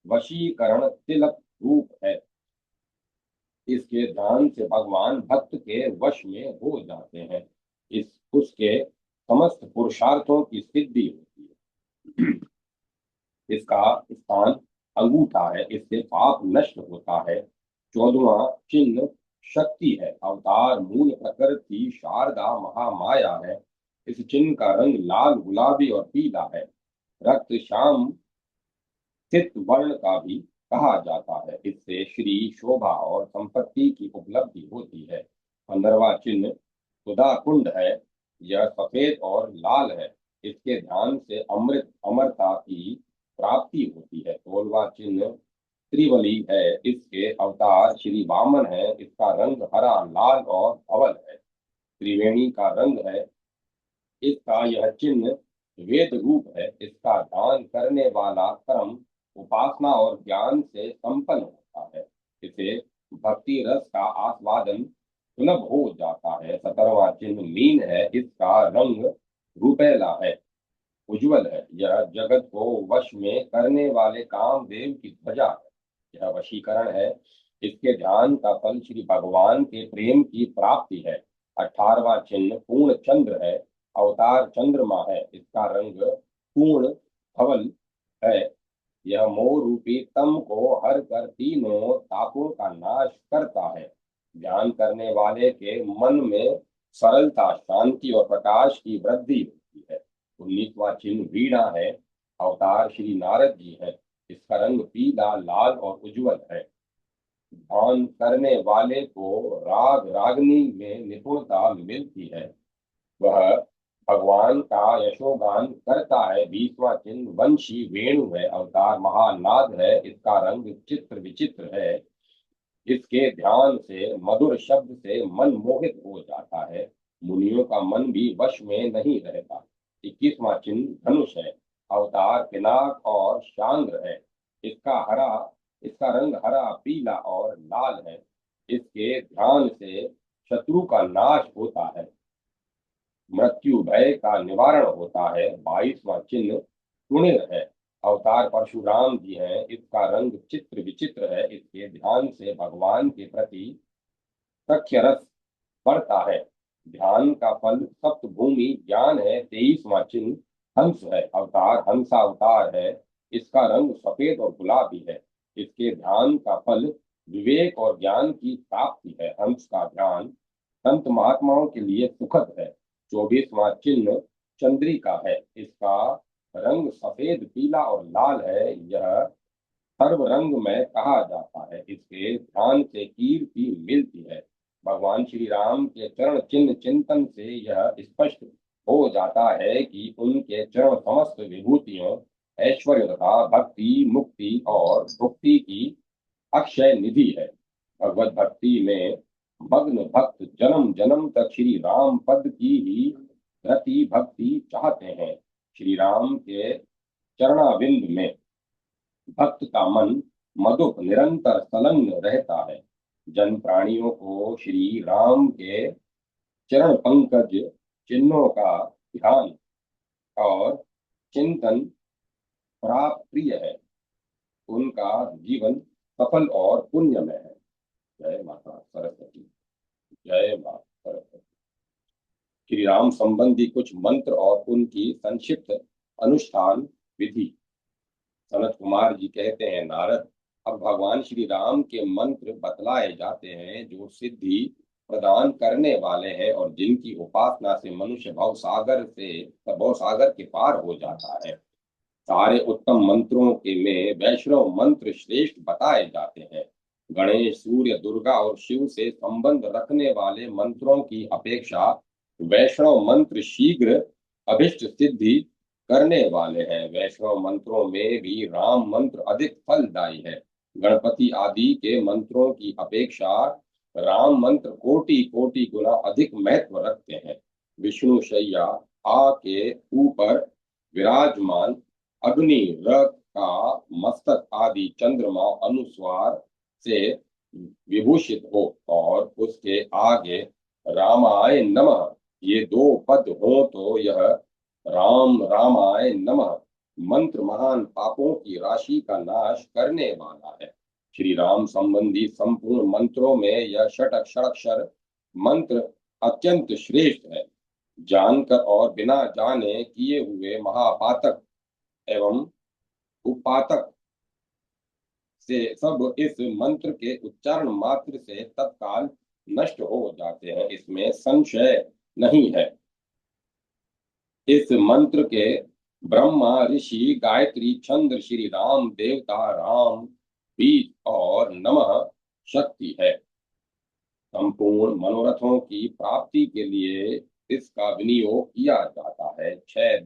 वशीकरण तिलक रूप है। इसके ध्यान से भगवान भक्त के वश में हो जाते हैं। इस उसके समस्त पुरुषार्थों की सिद्धि होती है। इसका स्थान अंगूठा है। इससे पाप नष्ट होता है। 14वां चिन्ह शक्ति है। अवतार मूल प्रकृति शारदा महामाया है। इस चिन्ह का रंग लाल, गुलाबी और पीला है। रक्त श्याम चित वर्ण का भी कहा जाता है। इससे श्री, शोभा और संपत्ति की उपलब्धि होती है। 15वां चिन्ह सुधा कुंड है। यह सफेद और लाल है। इसके ध्यान से अमृत, अमरता की प्राप्ति होती है। 16वां चिन्ह त्रिवली है। इसके अवतार श्री वामन है। इसका रंग हरा, लाल और धवल है। त्रिवेणी का रंग है। इसका यह चिन्ह वेद रूप है। इसका दान करने वाला कर्म उपासना और ज्ञान से संपन्न होता है। इसे भक्ति रस का आस्वादन सुलभ हो जाता है। 17वां चिन्ह मीन है। इसका रंग रुपेला है। उज्ज्वल है। यह जगत को वश में करने वाले कामदेव की ध्वजा है। यह वशीकरण है। इसके ध्यान का फल श्री भगवान के प्रेम की प्राप्ति है। 18वां चिन्ह पूर्ण चंद्र है। अवतार चंद्रमा है। इसका रंग पूर्ण धवल है। यह मोह रूपी तम को हर कर तीनों तापों का नाश करता है। ध्यान करने वाले के मन में सरलता, शांति और प्रकाश की वृद्धि होती है। 19वां चिन्ह वीणा है। अवतार श्री नारद जी है। इसका रंग पीला, लाल और उज्जवल है। ध्यान करने वाले को राग रागनी में निपुणता मिलती है। वह भगवान का यशोगान करता है। 20वां चिन्ह वंशी वेणु है। अवतार महानाद है। इसका रंग चित्र विचित्र है। इसके ध्यान से, मधुर शब्द से मन मोहित हो जाता है। मुनियों का मन भी वश में नहीं रहता। 21वां चिन्ह धनुष है। अवतार पिनाक और शांग्र है। इसका हरा इसका रंग हरा, पीला और लाल है। इसके ध्यान से शत्रु का नाश होता है। मृत्यु भय का निवारण होता है। 22वां चिन्ह सुणिर है। अवतार परशुराम जी हैं। इसका रंग चित्र विचित्र है। इसके ध्यान से भगवान के प्रति सख्य रस बढ़ता है। ध्यान का फल सप्तभूमि ज्ञान है। 23वां चिन्ह हंस है। अवतार हंसा अवतार है। इसका रंग सफेद और गुलाबी है। इसके ध्यान का फल विवेक और ज्ञान की प्राप्ति है। हंस का ध्यान संत महात्माओं के लिए सुखद है। 24वां चिन्ह चंद्रिका है। इसका रंग सफेद, पीला और लाल है। यह सर्व रंग में कहा जाता है। इसके ध्यान से कीर्ति मिलती है। भगवान श्री राम के चरण चिन्ह चिंतन से यह स्पष्ट हो जाता है कि उनके चरण समस्त विभूतियों, ऐश्वर्य तथा भक्ति, मुक्ति और भुक्ति की अक्षय निधि है। भगवत भक्ति में मग्न भक्त जन्म जन्म तक श्री राम पद की ही रति भक्ति चाहते हैं। श्री राम के चरणाविंद में भक्त का मन मधुप निरंतर संलग्न रहता है। जन प्राणियों को श्री राम के चरण पंकज चिन्हों का ध्यान और चिंतन प्राप्त प्रिय है। उनका जीवन सफल और पुण्यमय है। जय माता सरस्वती। जय माता सरस्वती। श्री राम संबंधी कुछ मंत्र और उनकी संक्षिप्त अनुष्ठान विधि। सनत कुमार जी कहते हैं, नारद, अब भगवान श्री राम के मंत्र बतलाए जाते हैं जो सिद्धि प्रदान करने वाले हैं और जिनकी उपासना से मनुष्य भव सागर के पार हो जाता है। सारे उत्तम मंत्रों के में वैष्णव मंत्र श्रेष्ठ बताए जाते हैं। गणेश, सूर्य, दुर्गा और शिव से संबंध रखने वाले मंत्रों की अपेक्षा वैष्णव मंत्र शीघ्र अभिष्ट सिद्धि करने वाले हैं। वैष्णव मंत्रों में भी राम मंत्र अधिक फलदायी है। गणपति आदि के मंत्रों की अपेक्षा राम मंत्र कोटि कोटि गुना अधिक महत्व रखते हैं। विष्णु शैया आ के ऊपर विराजमान अग्नि रथ का मस्तक आदि चंद्रमा अनुस्वार से विभूषित हो और उसके आगे रामाय नमः ये दो पद हो तो यह राम रामाय नमः मंत्र महान पापों की राशि का नाश करने वाला है। श्री राम संबंधी संपूर्ण मंत्रों में यह षटक्षर मंत्र अत्यंत श्रेष्ठ है। जानकर और बिना जाने किए हुए महापातक एवं उपातक से सब इस मंत्र के उच्चारण मात्र से तत्काल नष्ट हो जाते हैं। इसमें संशय नहीं है। इस मंत्र के ब्रह्मा, ऋषि, गायत्री, छंद, श्री राम, देवता, राम, बीज और नमः शक्ति है। संपूर्ण मनोरथों की प्राप्ति के लिए इसका विनियोग किया जाता है। 6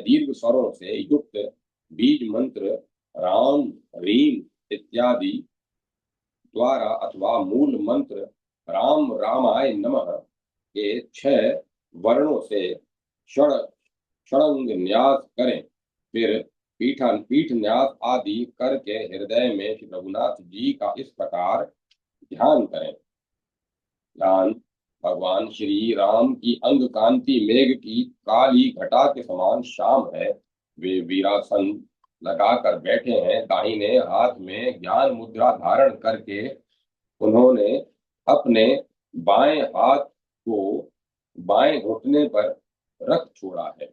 दीर्घ स्वरों से युक्त बीज मंत्र राम, रीम इत्यादि द्वारा अथवा मूल मंत्र राम रामाय नमः के 6 वर्णों से षडंग न्यास करें। फिर पीठ न्यास आदि करके हृदय में श्री रघुनाथ जी का इस प्रकार ध्यान करें। ध्यान भगवान श्री राम की अंग कांति मेघ की काली घटा के समान श्याम है। वे वीरासन लगाकर बैठे हैं, दाहिने हाथ में ज्ञान मुद्रा धारण करके उन्होंने अपने बाएं हाथ को बाएं घुटने पर रख छोड़ा है।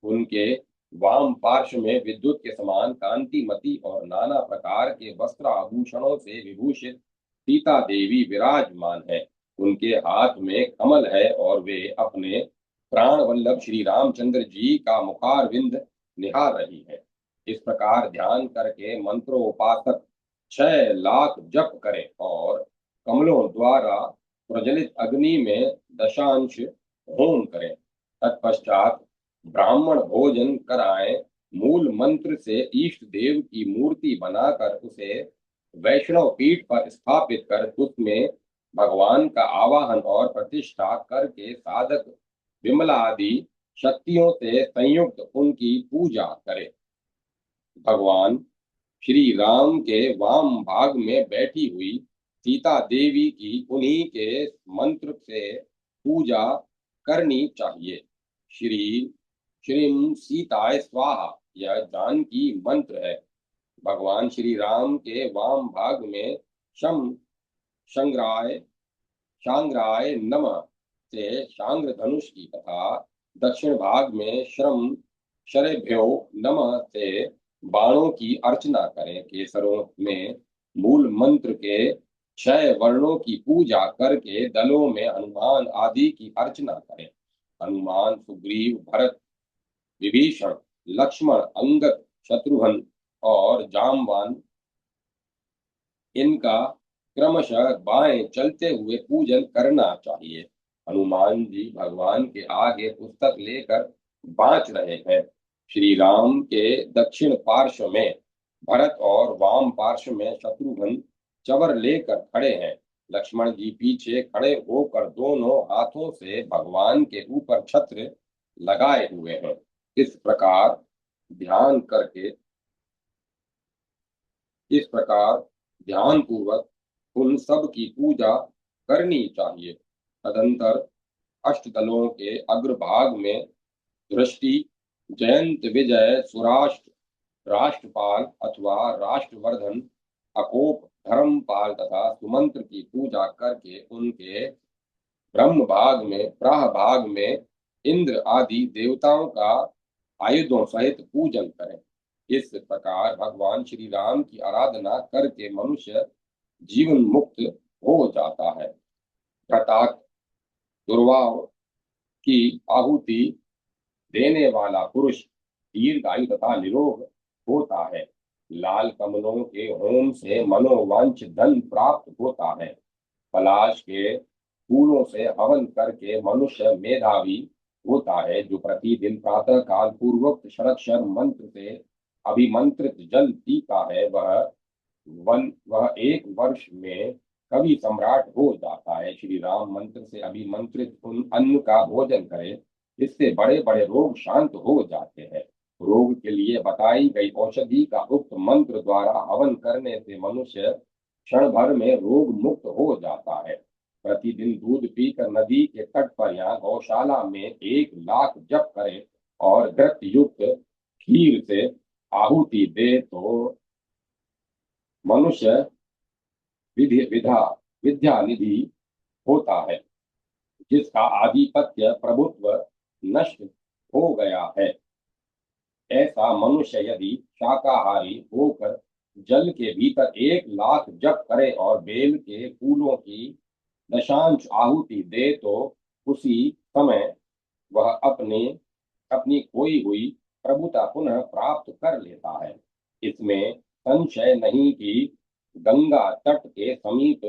उनके वाम पार्श्व में विद्युत के समान कांतिमती और नाना प्रकार के वस्त्र आभूषणों से विभूषित सीता देवी विराजमान है। उनके हाथ में कमल है और वे अपने प्राण वल्लभ श्री रामचंद्र जी का मुखारविंद निहार रही है। इस प्रकार ध्यान करके मंत्रोपासक 6 लाख जप करें और कमलों द्वारा प्रज्वलित अग्नि में दशांश होम करें। तत्पश्चात ब्राह्मण भोजन कराएं। मूल मंत्र से इष्ट देव की मूर्ति बनाकर उसे वैष्णव पीठ पर स्थापित कर उसमें भगवान का आवाहन और प्रतिष्ठा करके साधक विमला आदि शक्तियों से संयुक्त उनकी पूजा करे। भगवान श्री राम के वाम भाग में बैठी हुई सीता देवी की उन्हीं के मंत्र से पूजा करनी चाहिए। श्री श्रीम सीताय स्वाहा यह जानकी मंत्र है। भगवान श्री राम के वाम भाग में शम संग्राय शांग्राय नमः से शांग्र धनुष की तथा दक्षिण भाग में श्रम शरेभ्यो नमः से बाणों की अर्चना करें। केसरों में मूल मंत्र के 6 वर्णों की पूजा करके दलों में हनुमान आदि की अर्चना करें। हनुमान, सुग्रीव, भरत, विभीषण, लक्ष्मण, अंगद, शत्रुघ्न और जामवान इनका क्रमशः बाएं चलते हुए पूजन करना चाहिए। हनुमान जी भगवान के आगे पुस्तक लेकर बाँच रहे हैं। श्री राम के दक्षिण पार्श्व में भरत और वाम पार्श्व में शत्रुघ्न चवर लेकर खड़े हैं। लक्ष्मण जी पीछे खड़े होकर दोनों हाथों से भगवान के ऊपर छत्र लगाए हुए हैं। इस प्रकार ध्यान करके इस प्रकार ध्यान पूर्वक उन सब की पूजा करनी चाहिए। तदंतर अष्टदलों के अग्रभाग में दृष्टि, जयंत, विजय, सुराष्ट्र, राष्ट्रपाल अथवा राष्ट्रवर्धन, अकोप, धर्मपाल तथा सुमंत्र की पूजा करके उनके ब्रह्म भाग में प्राह भाग में इंद्र आदि देवताओं का आयुधों सहित पूजन करें। इस प्रकार भगवान श्री राम की आराधना करके मनुष्य जीवन मुक्त हो जाता है। घटाक दुर्वाह की आहुति देने वाला पुरुष दीर्घायु तथा निरोग होता है। लाल कमलों के होम से मनोवांछित धन प्राप्त होता है। पलाश के फूलों से हवन करके मनुष्य मेधावी होता है। जो प्रतिदिन प्रातः काल पूर्वोक्त षडक्षर मंत्र से अभिमंत्रित जल पीता है वह 1 वर्ष में कवि सम्राट हो जाता है। श्री राम मंत्र से अभिमंत्रित उन अन्न का भोजन करे, इससे बड़े बड़े रोग शांत हो जाते हैं। रोग के लिए बताई गई औषधि का उक्त मंत्र द्वारा हवन करने से मनुष्य क्षण भर में रोग मुक्त हो जाता है। प्रतिदिन दूध पीकर नदी के तट पर या गौशाला में 1 लाख जप करे और घृत युक्त खीर से आहुति दे तो मनुष्य विद्या निधि होता है, जिसका आधिपत्य प्रभुत्व नष्ट हो गया है। ऐसा मनुष्य यदि शाकाहारी होकर जल के भीतर 1 लाख जप करे और बेल के फूलों की दशांश आहुति दे तो उसी समय वह अपनी खोई हुई प्रभुता पुनः प्राप्त कर लेता है। इसमें संशय नहीं कि गंगा तट के समीप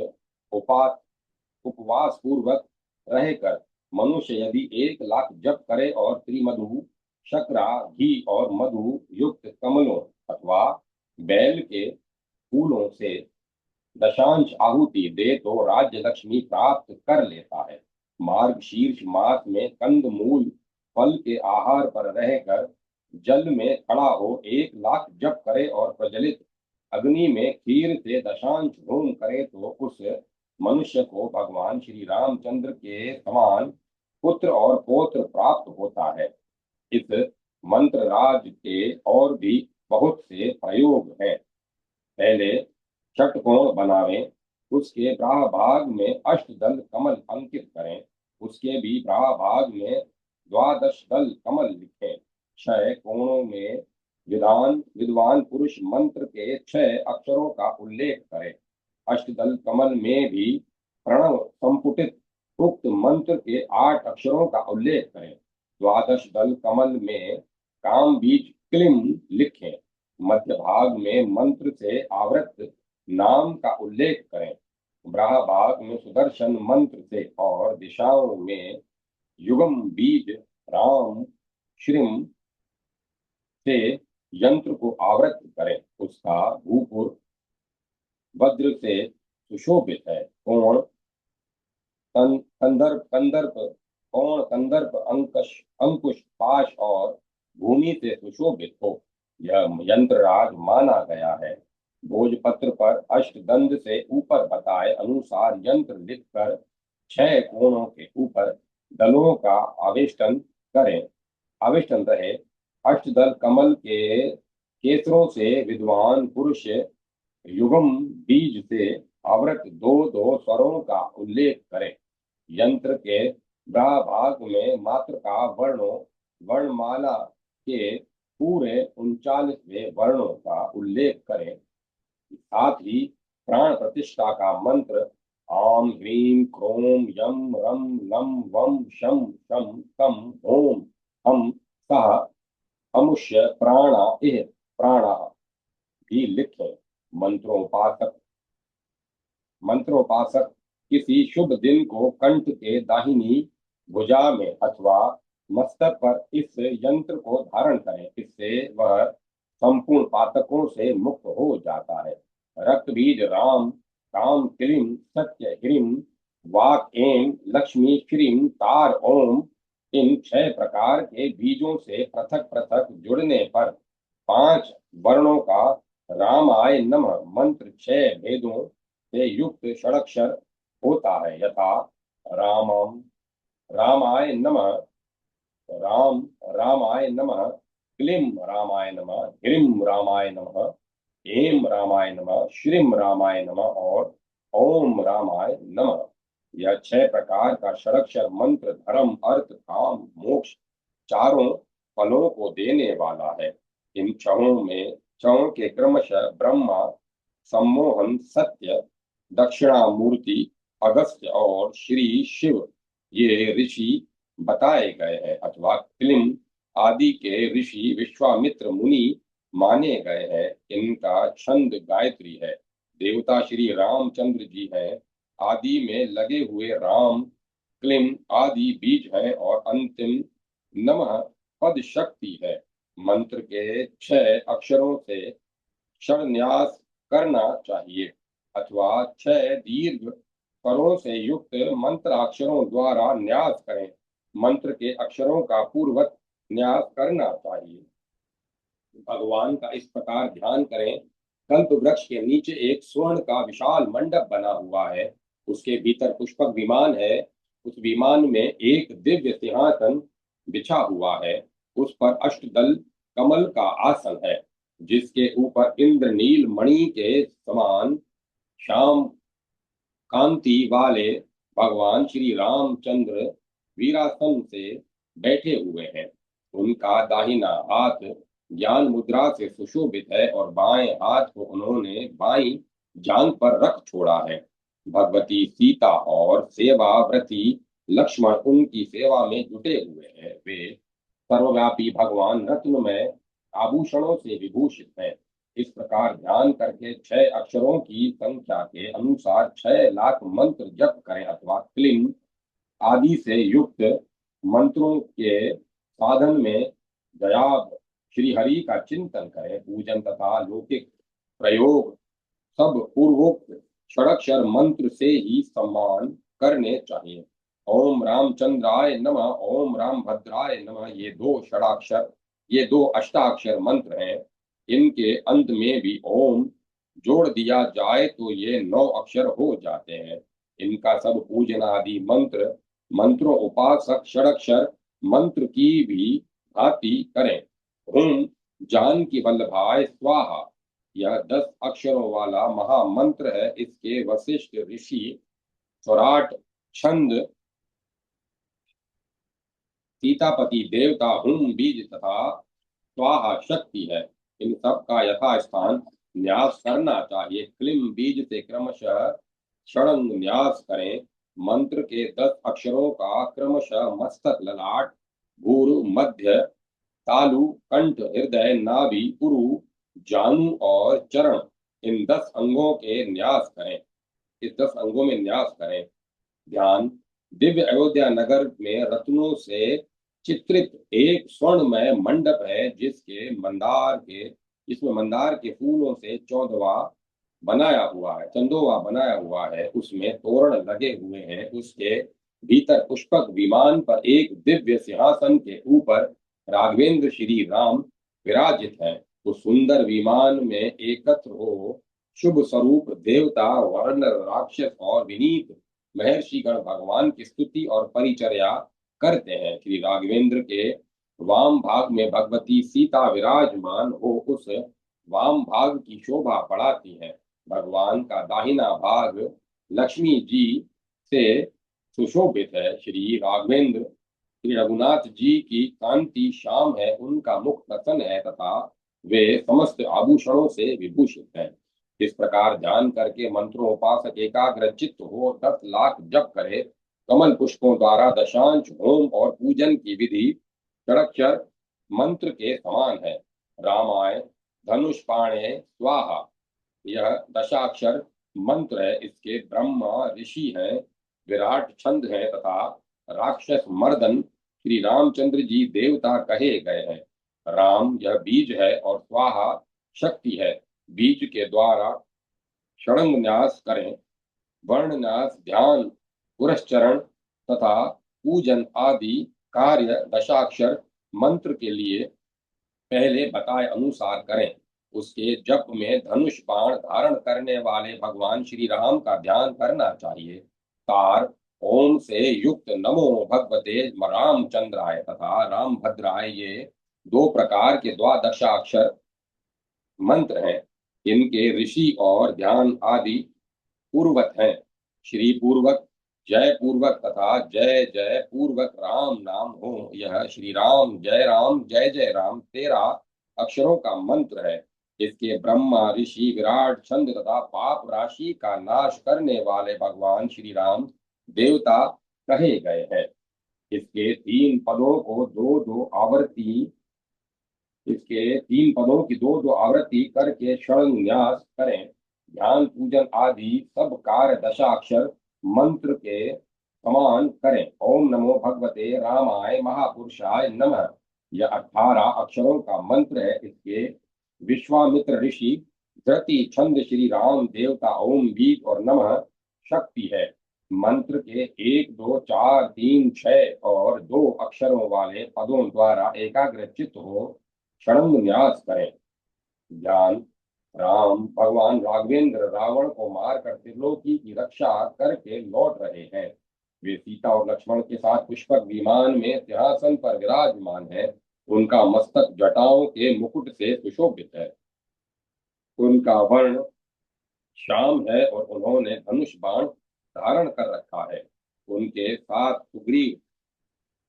उपवास पूर्वक रहकर मनुष्य यदि 1 लाख जप करे और त्रिमधु, शर्करा, घी और मधु युक्त कमलों अथवा बैल के फूलों से दशांश आहुति दे तो राज्य लक्ष्मी प्राप्त कर लेता है। मार्ग शीर्ष मास में कंद मूल फल के आहार पर रहकर जल में खड़ा हो 1 लाख जप करे और प्रज्वलित अग्नि में खीर से दशांश होम करे तो उस मनुष्य को भगवान श्री रामचंद्र के समान पुत्र और पौत्र प्राप्त होता है। इस मंत्र राज के और भी बहुत से प्रयोग हैं। पहले षटकोण बनावें, उसके ब्राह भाग में अष्टदल कमल अंकित करें, उसके भी ब्राह भाग में द्वादश दल कमल लिखें। 6 कोणों में विद्वान पुरुष मंत्र के 6 अक्षरों का उल्लेख करें। अष्टदल कमल में भी प्रणव संपुटित उक्त मंत्र के 8 अक्षरों का उल्लेख करें। द्वादश दल कमल में काम बीज क्लिम लिखें। मध्य भाग में मंत्र से आवृत नाम का उल्लेख करें। ब्राह भाग में सुदर्शन मंत्र से और दिशाओं में युगम बीज राम श्रीम से यंत्र को आवृत करें। उसका भूपुर वज्र से सुशोभित है। कोण कंदर्प कंदर्प कोण कंदर्प अंकुश पाश और भूमि से सुशोभित हो, यह यंत्रराज माना गया है। भोजपत्र पर अष्टदंड से ऊपर बताए अनुसार यंत्र लिखकर 6 कोणों के ऊपर दलों का आवेष्टन रहे। अष्टदल कमल के केसरों से विद्वान पुरुष युगम बीज से आवृत दो दो स्वरों का उल्लेख करें। यंत्र के ब्राह भाग में मात्र का वर्णमाला के पूरे 39वें वर्णों का उल्लेख करें। साथ ही प्राण प्रतिष्ठा का मंत्र आम ह्रीम क्रोम यम रम लम वम शम शम कम ओम हम सह अमुष्य प्राणा इह प्राणा भी लिखें। मंत्रोपासक किसी शुभ दिन को कंठ के दाहिनी भुजा में अथवा मस्तक पर इस यंत्र को धारण करें। इससे वह संपूर्ण पातकों से मुक्त हो जाता है। रक्त बीज राम काम क्लीम सत्य ह्रीम वाक एम लक्ष्मी श्रीम तार ओम, इन 6 प्रकार के बीजों से पृथक पृथक जुड़ने पर 5 वर्णों का रामाय नमः मंत्र 6 भेदों से युक्त षडक्षर होता है। यथा रामम रामाय नमः राम रामाय नमः क्लीं रामाय नमः ह्रीं रामाय नमः ऐं रामाय नमः श्रीं रामाय नमः और ओम रामाय नमः। यह 6 प्रकार का षडक्षर मंत्र धर्म अर्थ काम मोक्ष चारों फलों को देने वाला है। इन छहों के क्रमशः ब्रह्मा सम्मोहन सत्य दक्षिणामूर्ति अगस्त्य और श्री शिव ये ऋषि बताए गए हैं, अथवा क्लिम आदि के ऋषि विश्वामित्र मुनि माने गए हैं। इनका छंद गायत्री है। देवता श्री रामचंद्र जी हैं। आदि में लगे हुए राम क्लिम आदि बीज हैं और अंतिम नमः पद शक्ति है। मंत्र के 6 अक्षरों से क्षरन्यास करना चाहिए, अथवा 6 दीर्घ स्वरों से युक्त मंत्र अक्षरों द्वारा न्यास करें। मंत्र के अक्षरों का पूर्वत न्यास करना चाहिए। भगवान का इस प्रकार ध्यान करें। कल्प वृक्ष के नीचे एक स्वर्ण का विशाल मंडप बना हुआ है। उसके भीतर पुष्पक विमान है। उस विमान में एक दिव्य सिंहासन बिछा हुआ है। उस पर अष्टदल कमल का आसन है, जिसके ऊपर इंद्रनील मणि के समान श्याम कांति वाले भगवान श्री रामचंद्र वीरासन से बैठे हुए हैं। उनका दाहिना हाथ ज्ञान मुद्रा से सुशोभित है और बाएं हाथ को उन्होंने बाईं जांघ पर रख छोड़ा है। भगवती सीता और सेवाव्रती लक्ष्मण उनकी सेवा में जुटे हुए हैं। वे सर्वव्यापी भगवान रत्नमय आभूषणों से विभूषित हैं। इस प्रकार ध्यान करके 6 अक्षरों की संख्या के अनुसार 6 लाख मंत्र जप करें, अथवा क्लीं आदि से युक्त मंत्रों के साधन में दयाब श्री हरि का चिंतन करें। पूजन तथा लौकिक प्रयोग सब पूर्वोक्त षडक्षर मंत्र से ही सम्मान करने चाहिए। ओम रामचंद्राय नमः, ओम राम भद्राय नमः, ये दो अष्टाक्षर मंत्र हैं। इनके अंत में भी ओम जोड़ दिया जाए तो ये 9 अक्षर हो जाते हैं। इनका सब पूजन आदि मंत्रों उपासक षडक्षर मंत्र की भी भांति करें। हुम जानकी वल्लभाय स्वाहा, यह 10 अक्षरों वाला महामंत्र है। इसके वशिष्ठ ऋषि स्वराट छंद सीतापति देवता हुम बीज तथा स्वाहा शक्ति है। इन सब का यथास्थान न्यास करना चाहिए। क्लीम बीज से क्रमशः षडंग न्यास करें। मंत्र के 10 अक्षरों का क्रमशः मस्तक, ललाट, भूर, मध्य, तालु, कंठ, हृदय, नाभि, पुरु, जानु और चरण, इन 10 अंगों के न्यास करें। इस 10 अंगों में न्यास करें। ध्यान, दिव्य अयोध्या नगर में रत्नों से चित्रित एक स्वर्णमय मंडप है, जिसमें मंदार के फूलों से चंदोवा बनाया हुआ है। उसमें तोरण लगे हुए हैं। उसके भीतर पुष्पक विमान पर एक दिव्य सिंहासन के ऊपर राघवेंद्र श्री राम विराजित हैं। उस सुंदर विमान में एकत्र हो शुभ स्वरूप देवता, वर्ण, राक्षस और विनीत महर्षिगण भगवान की स्तुति और परिचर्या करते हैं। श्री राघवेंद्र के वाम भाग में भगवती सीता विराजमान हो उस वाम भाग की शोभा बढ़ाती है। भगवान का दाहिना भाग लक्ष्मी जी से सुशोभित है। श्री राघवेंद्र श्री रघुनाथ जी की कांति श्याम है। उनका मुख प्रसन्न है तथा वे समस्त आभूषणों से विभूषित हैं। इस प्रकार ध्यान करके मंत्रों उपासक एकाग्र चित्त हो 10 लाख जप करे। कमल पुष्पों द्वारा दशांश होम और पूजन की विधि षडक्षर मंत्र के समान है। रामाय धनुष्पाणे स्वाहा, यह दशाक्षर मंत्र है। इसके ब्रह्मा ऋषि हैं, विराट छंद है तथा राक्षस मर्दन श्री रामचंद्र जी देवता कहे गए हैं। राम यह बीज है और स्वाहा शक्ति है। बीज के द्वारा षडंग न्यास करें। वर्ण न्यास, ध्यान, पुरस्चरण तथा पूजन आदि कार्य दशाक्षर मंत्र के लिए पहले बताए अनुसार करें। उसके जप में धनुष बाण धारण करने वाले भगवान श्री राम का ध्यान करना चाहिए। तार ओम से युक्त नमो भगवते रामचंद्राय तथा रामभद्राय, ये 2 प्रकार के द्वादशाक्षर मंत्र हैं। इनके ऋषि और ध्यान आदि पूर्वक हैं। श्री पूर्वक, जय पूर्वक तथा जय जय पूर्वक राम नाम हो। यह श्री राम जय जय राम 13 अक्षरों का मंत्र है। इसके ब्रह्मा ऋषि विराट छंद तथा पाप राशि का नाश करने वाले भगवान श्री राम देवता कहे गए हैं। इसके 3 पदों को दो दो आवृत्ति इसके 3 पदों की 2-2 आवृत्ति करके षडंग न्यास करें। ध्यान, पूजन आदि सब कार्य दशाक्षर मंत्र के समान करें। ओम नमो भगवते रामाय महापुरुषाय नमः, यह 18 अक्षरों का मंत्र है। इसके विश्वामित्र ऋषि धृति छंद श्री राम देवता ओम बीज और नमः शक्ति है। मंत्र के 1, 2, 4, 3, 6 और 2 अक्षरों वाले पदों द्वारा एकाग्र चित्त हो षडंग न्यास करें। ध्यान, राम भगवान राघवेंद्र रावण को मारकर त्रिलोकी की रक्षा करके लौट रहे हैं। वे सीता और लक्ष्मण के साथ पुष्पक विमान में सिंहासन पर विराजमान है। उनका मस्तक जटाओं के मुकुट से सुशोभित है। उनका वर्ण श्याम है और उन्होंने धनुष बाण धारण कर रखा है। उनके साथ सुग्रीव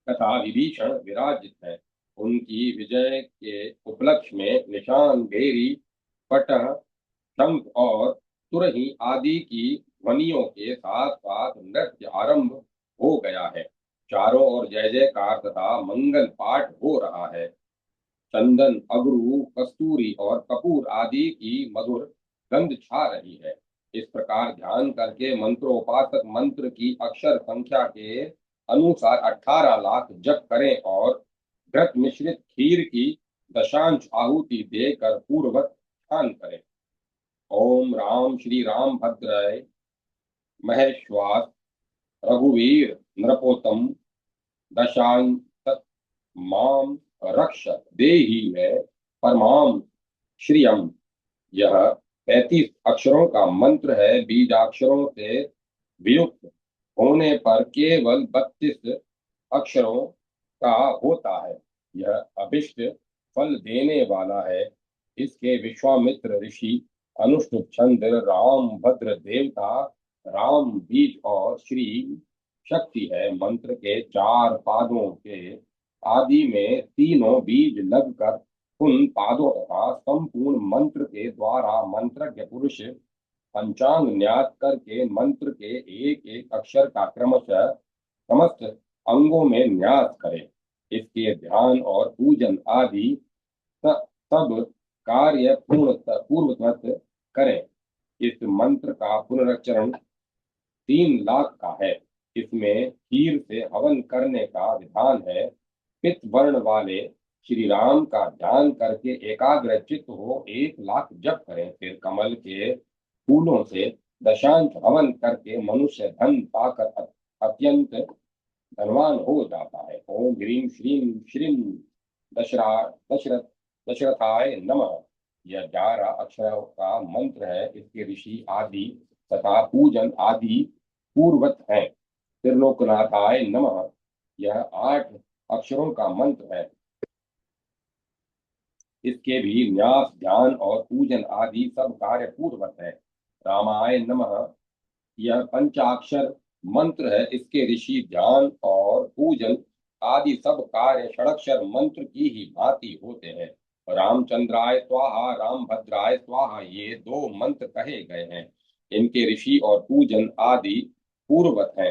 तथा विभीषण विराजित है। उनकी विजय के उपलक्ष्य में निशान, भेरी, पटह, शंख और तुरही आदि की ध्वनियों के साथ साथ नृत्य आरंभ हो गया है। चारों ओर जय जयकार तथा मंगल पाठ हो रहा है। चंदन, अगरू, कस्तूरी और कपूर आदि की मधुर गंध छा रही है। इस प्रकार ध्यान करके मंत्रोपासक मंत्र की अक्षर संख्या के अनुसार 18 लाख जप करें और घृत मिश्रित खीर की दशांश आहुति देकर पूर्वक ध्यान करें। ओम राम श्री राम भद्राय महेश्वास रघुवीर नृपोत्तम दशांत माम रक्ष देहि में परमाम श्रियम, यह 35 अक्षरों का मंत्र है। बीजाक्षरों से वियुक्त होने पर केवल 32 अक्षरों का होता है। यह अभिष्ट फल देने वाला है। इसके विश्वामित्र ऋषि, अनुष्टुप छंद, राम भद्र देवता, राम बीज और श्री शक्ति है। मंत्र के 4 पादों के आदि में तीनों बीज लगकर उन पादों तथा संपूर्ण मंत्र के द्वारा मंत्रज्ञ पुरुष पंचांग न्यास करके मंत्र के एक एक अक्षर का क्रमशः समस्त अंगों में न्यास करे। इसके ध्यान और पूजन आदि सब कार्य पूर्ववत करें। इस मंत्र का पुनरुच्चारण 3 लाख का है। इसमें खीर से हवन करने का विधान है। पित्त वर्ण वाले श्री राम का ध्यान करके एकाग्र चित्त हो 1 लाख जप करें। फिर कमल के फूलों से दशांश हवन करके मनुष्य धन पाकर अत्यंत धनवान हो जाता है। ओम ह्रीम श्रीम श्रीम दशरा दशरथ दशरथाय नमः। यह 11 अक्षरों का मंत्र है। इसके ऋषि आदि तथा पूजन आदि पूर्वत है। त्रिलोकनाथाय नमः। यह 8 अक्षरों का मंत्र है। इसके भी न्यास ध्यान और पूजन आदि सब कार्य पूर्वत है। रामाय नमः। यह पंचाक्षर मंत्र है। इसके ऋषि ध्यान और पूजन आदि सब कार्य षडक्षर मंत्र की ही भांति होते हैं। रामचंद्राय स्वाहा, राम भद्राय स्वाहा, ये 2 मंत्र कहे गए हैं। इनके ऋषि और पूजन आदि पूर्वत है।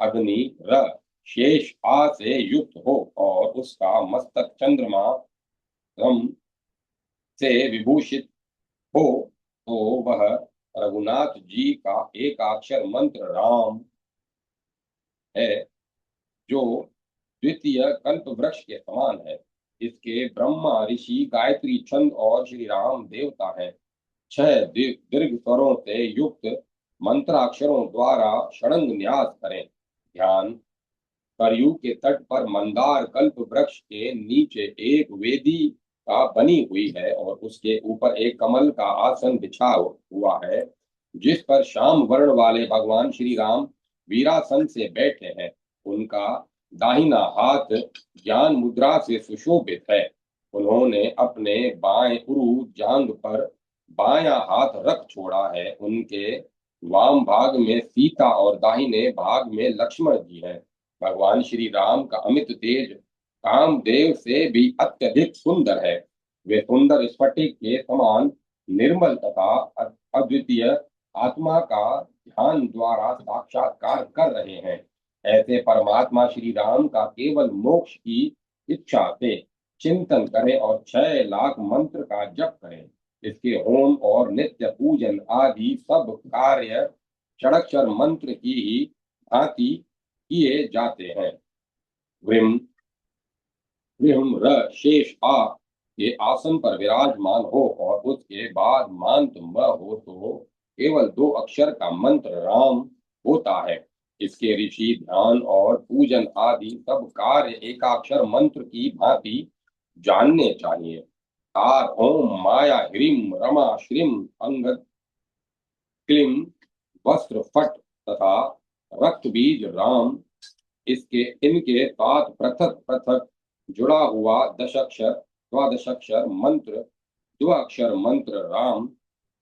अग्नि र शेष आ से युक्त हो और उसका मस्तक चंद्रमा रम से विभूषित हो तो वह रघुनाथ जी का एकाक्षर मंत्र राम है, जो द्वितीय कल्प वृक्ष के समान है। इसके ब्रह्मा ऋषि गायत्री छंद और श्री राम देवता है। 6 दीर्घ स्वरों से युक्त मंत्राक्षरों द्वारा षडंग न्यास करें। ध्यान। सरयू के तट पर मंदार कल्प वृक्ष के नीचे एक वेदी का बनी हुई है और उसके ऊपर एक कमल का आसन बिछा हुआ है, जिस पर श्याम वर्ण वाले भगवान श्री राम वीरासन से बैठे हैं। उनका दाहिना हाथ ज्ञान मुद्रा से सुशोभित है। उन्होंने अपने बाएं उरु जांग पर बायां हाथ रख छोड़ा है। उनके वाम भाग में सीता और दाहिने भाग में लक्ष्मण जी हैं। भगवान श्री राम का अमित तेज कामदेव से भी अत्यधिक सुंदर है। वे सुंदर स्फटिक के समान निर्मल तथा अद्वितीय आत्मा का ध्यान द्वारा साक्षात्कार कर रहे हैं। ऐसे परमात्मा श्री राम का केवल मोक्ष की इच्छा से चिंतन करें और 6 लाख मंत्र का जप करें। इसके होम और नित्य पूजन आदि सब कार्य षडक्षर मंत्र की ही भांति किए जाते हैं। व्रिम व्रिम र शेष आ के आसन पर विराजमान हो और उसके बाद मांत म हो तो केवल 2 अक्षर का मंत्र राम होता है। इसके ऋषि ध्यान और पूजन आदि सब कार्य एकाक्षर मंत्र की भांति जानने चाहिए। तार ओम माया ह्रीम रमा श्रीम अंगद क्लीम वस्त्र फट तथा रक्त बीज राम। इसके इनके साथ पृथक पृथक जुड़ा हुआ दशाक्षर द्वादशाक्षर मंत्र द्वाक्षर मंत्र राम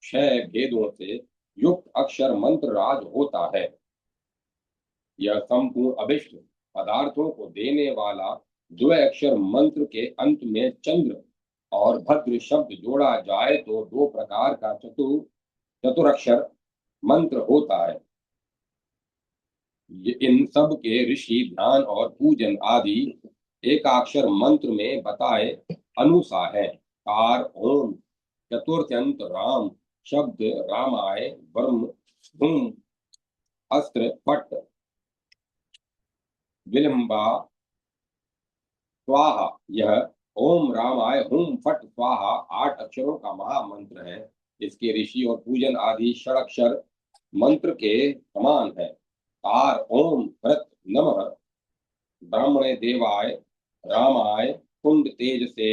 6 भेदों से युक्त अक्षर मंत्र राज होता है। यह संपूर्ण अभिष्ट पदार्थों को देने वाला द्वैअक्षर मंत्र के अंत में चंद्र और भद्र शब्द जोड़ा जाए तो 2 प्रकार का चतुरक्षर मंत्र होता है। इन सब के ऋषि ध्यान और पूजन आदि एकाक्षर मंत्र में बताए अनुसार है। कार ओम चतुर्थ्यंत राम शब्द रामाय वर्म धूम अस्त्र पट विलंबा स्वाहा। यह ओम रामाय हुम फट स्वाहा 8 अक्षरों का महामंत्र है। इसके ऋषि और पूजन आदि षडक्षर मंत्र के समान है। कार ओम भृत नमः ब्राह्मणे देवाय रामाय कुंड तेज से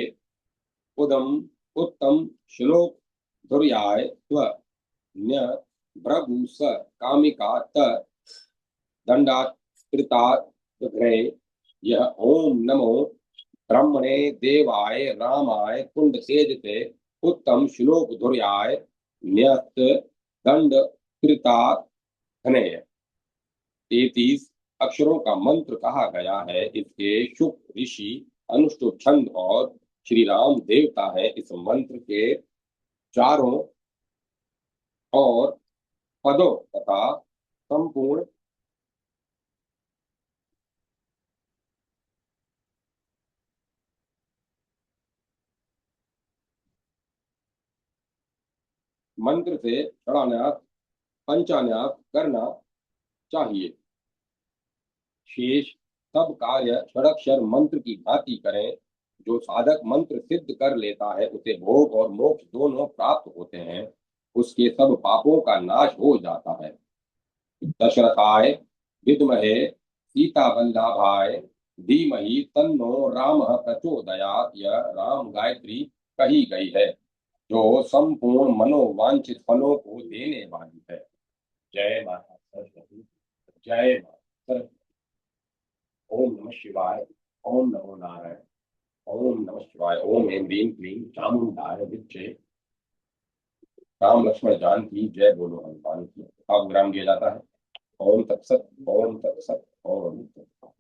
उदम उत्तम श्लोक धुर्याय स्व न्य भ्रभु स कामिका त दंडाकृताग्रे यह ओम नमो ब्रह्मणे देवाय रामाय कुंड सेजते उत्तम श्लोक धुर्याय न्यस्त दंड कृताघ्नेय 33 अक्षरों का मंत्र कहा गया है। इसके शुक ऋषि अनुष्टुप छंद और श्री राम देवता है। इस मंत्र के चारों और पदों तथा संपूर्ण मंत्र से षडान्यास पंचान्यास करना चाहिए। शेष सब कार्य षडक्षर मंत्र की भांति करें। जो साधक मंत्र सिद्ध कर लेता है उसे भोग और मोक्ष दोनों प्राप्त होते हैं। उसके सब पापों का नाश हो जाता है। दशरथाय विद्महे सीता वल्लभाय धीमहि तन्नो रामः प्रचोदयात् यह राम गायत्री कही गई है जो संपूर्ण मनोवांछित फलों को देने वाली है। जय माता सरस्वती। जय माता सरस्वती। ओम नमः शिवाय। ओम नमो नारायण। ओम नमः शिवाय। ओम ऐं ह्रीं क्लीं चामुंडाय विद्महे राम लक्ष्मण जानकी जय बोलो हनुमान की। अब विराम दिया जाता है। ओम तत्सत। ओम तत्सत। ओम तत्सत।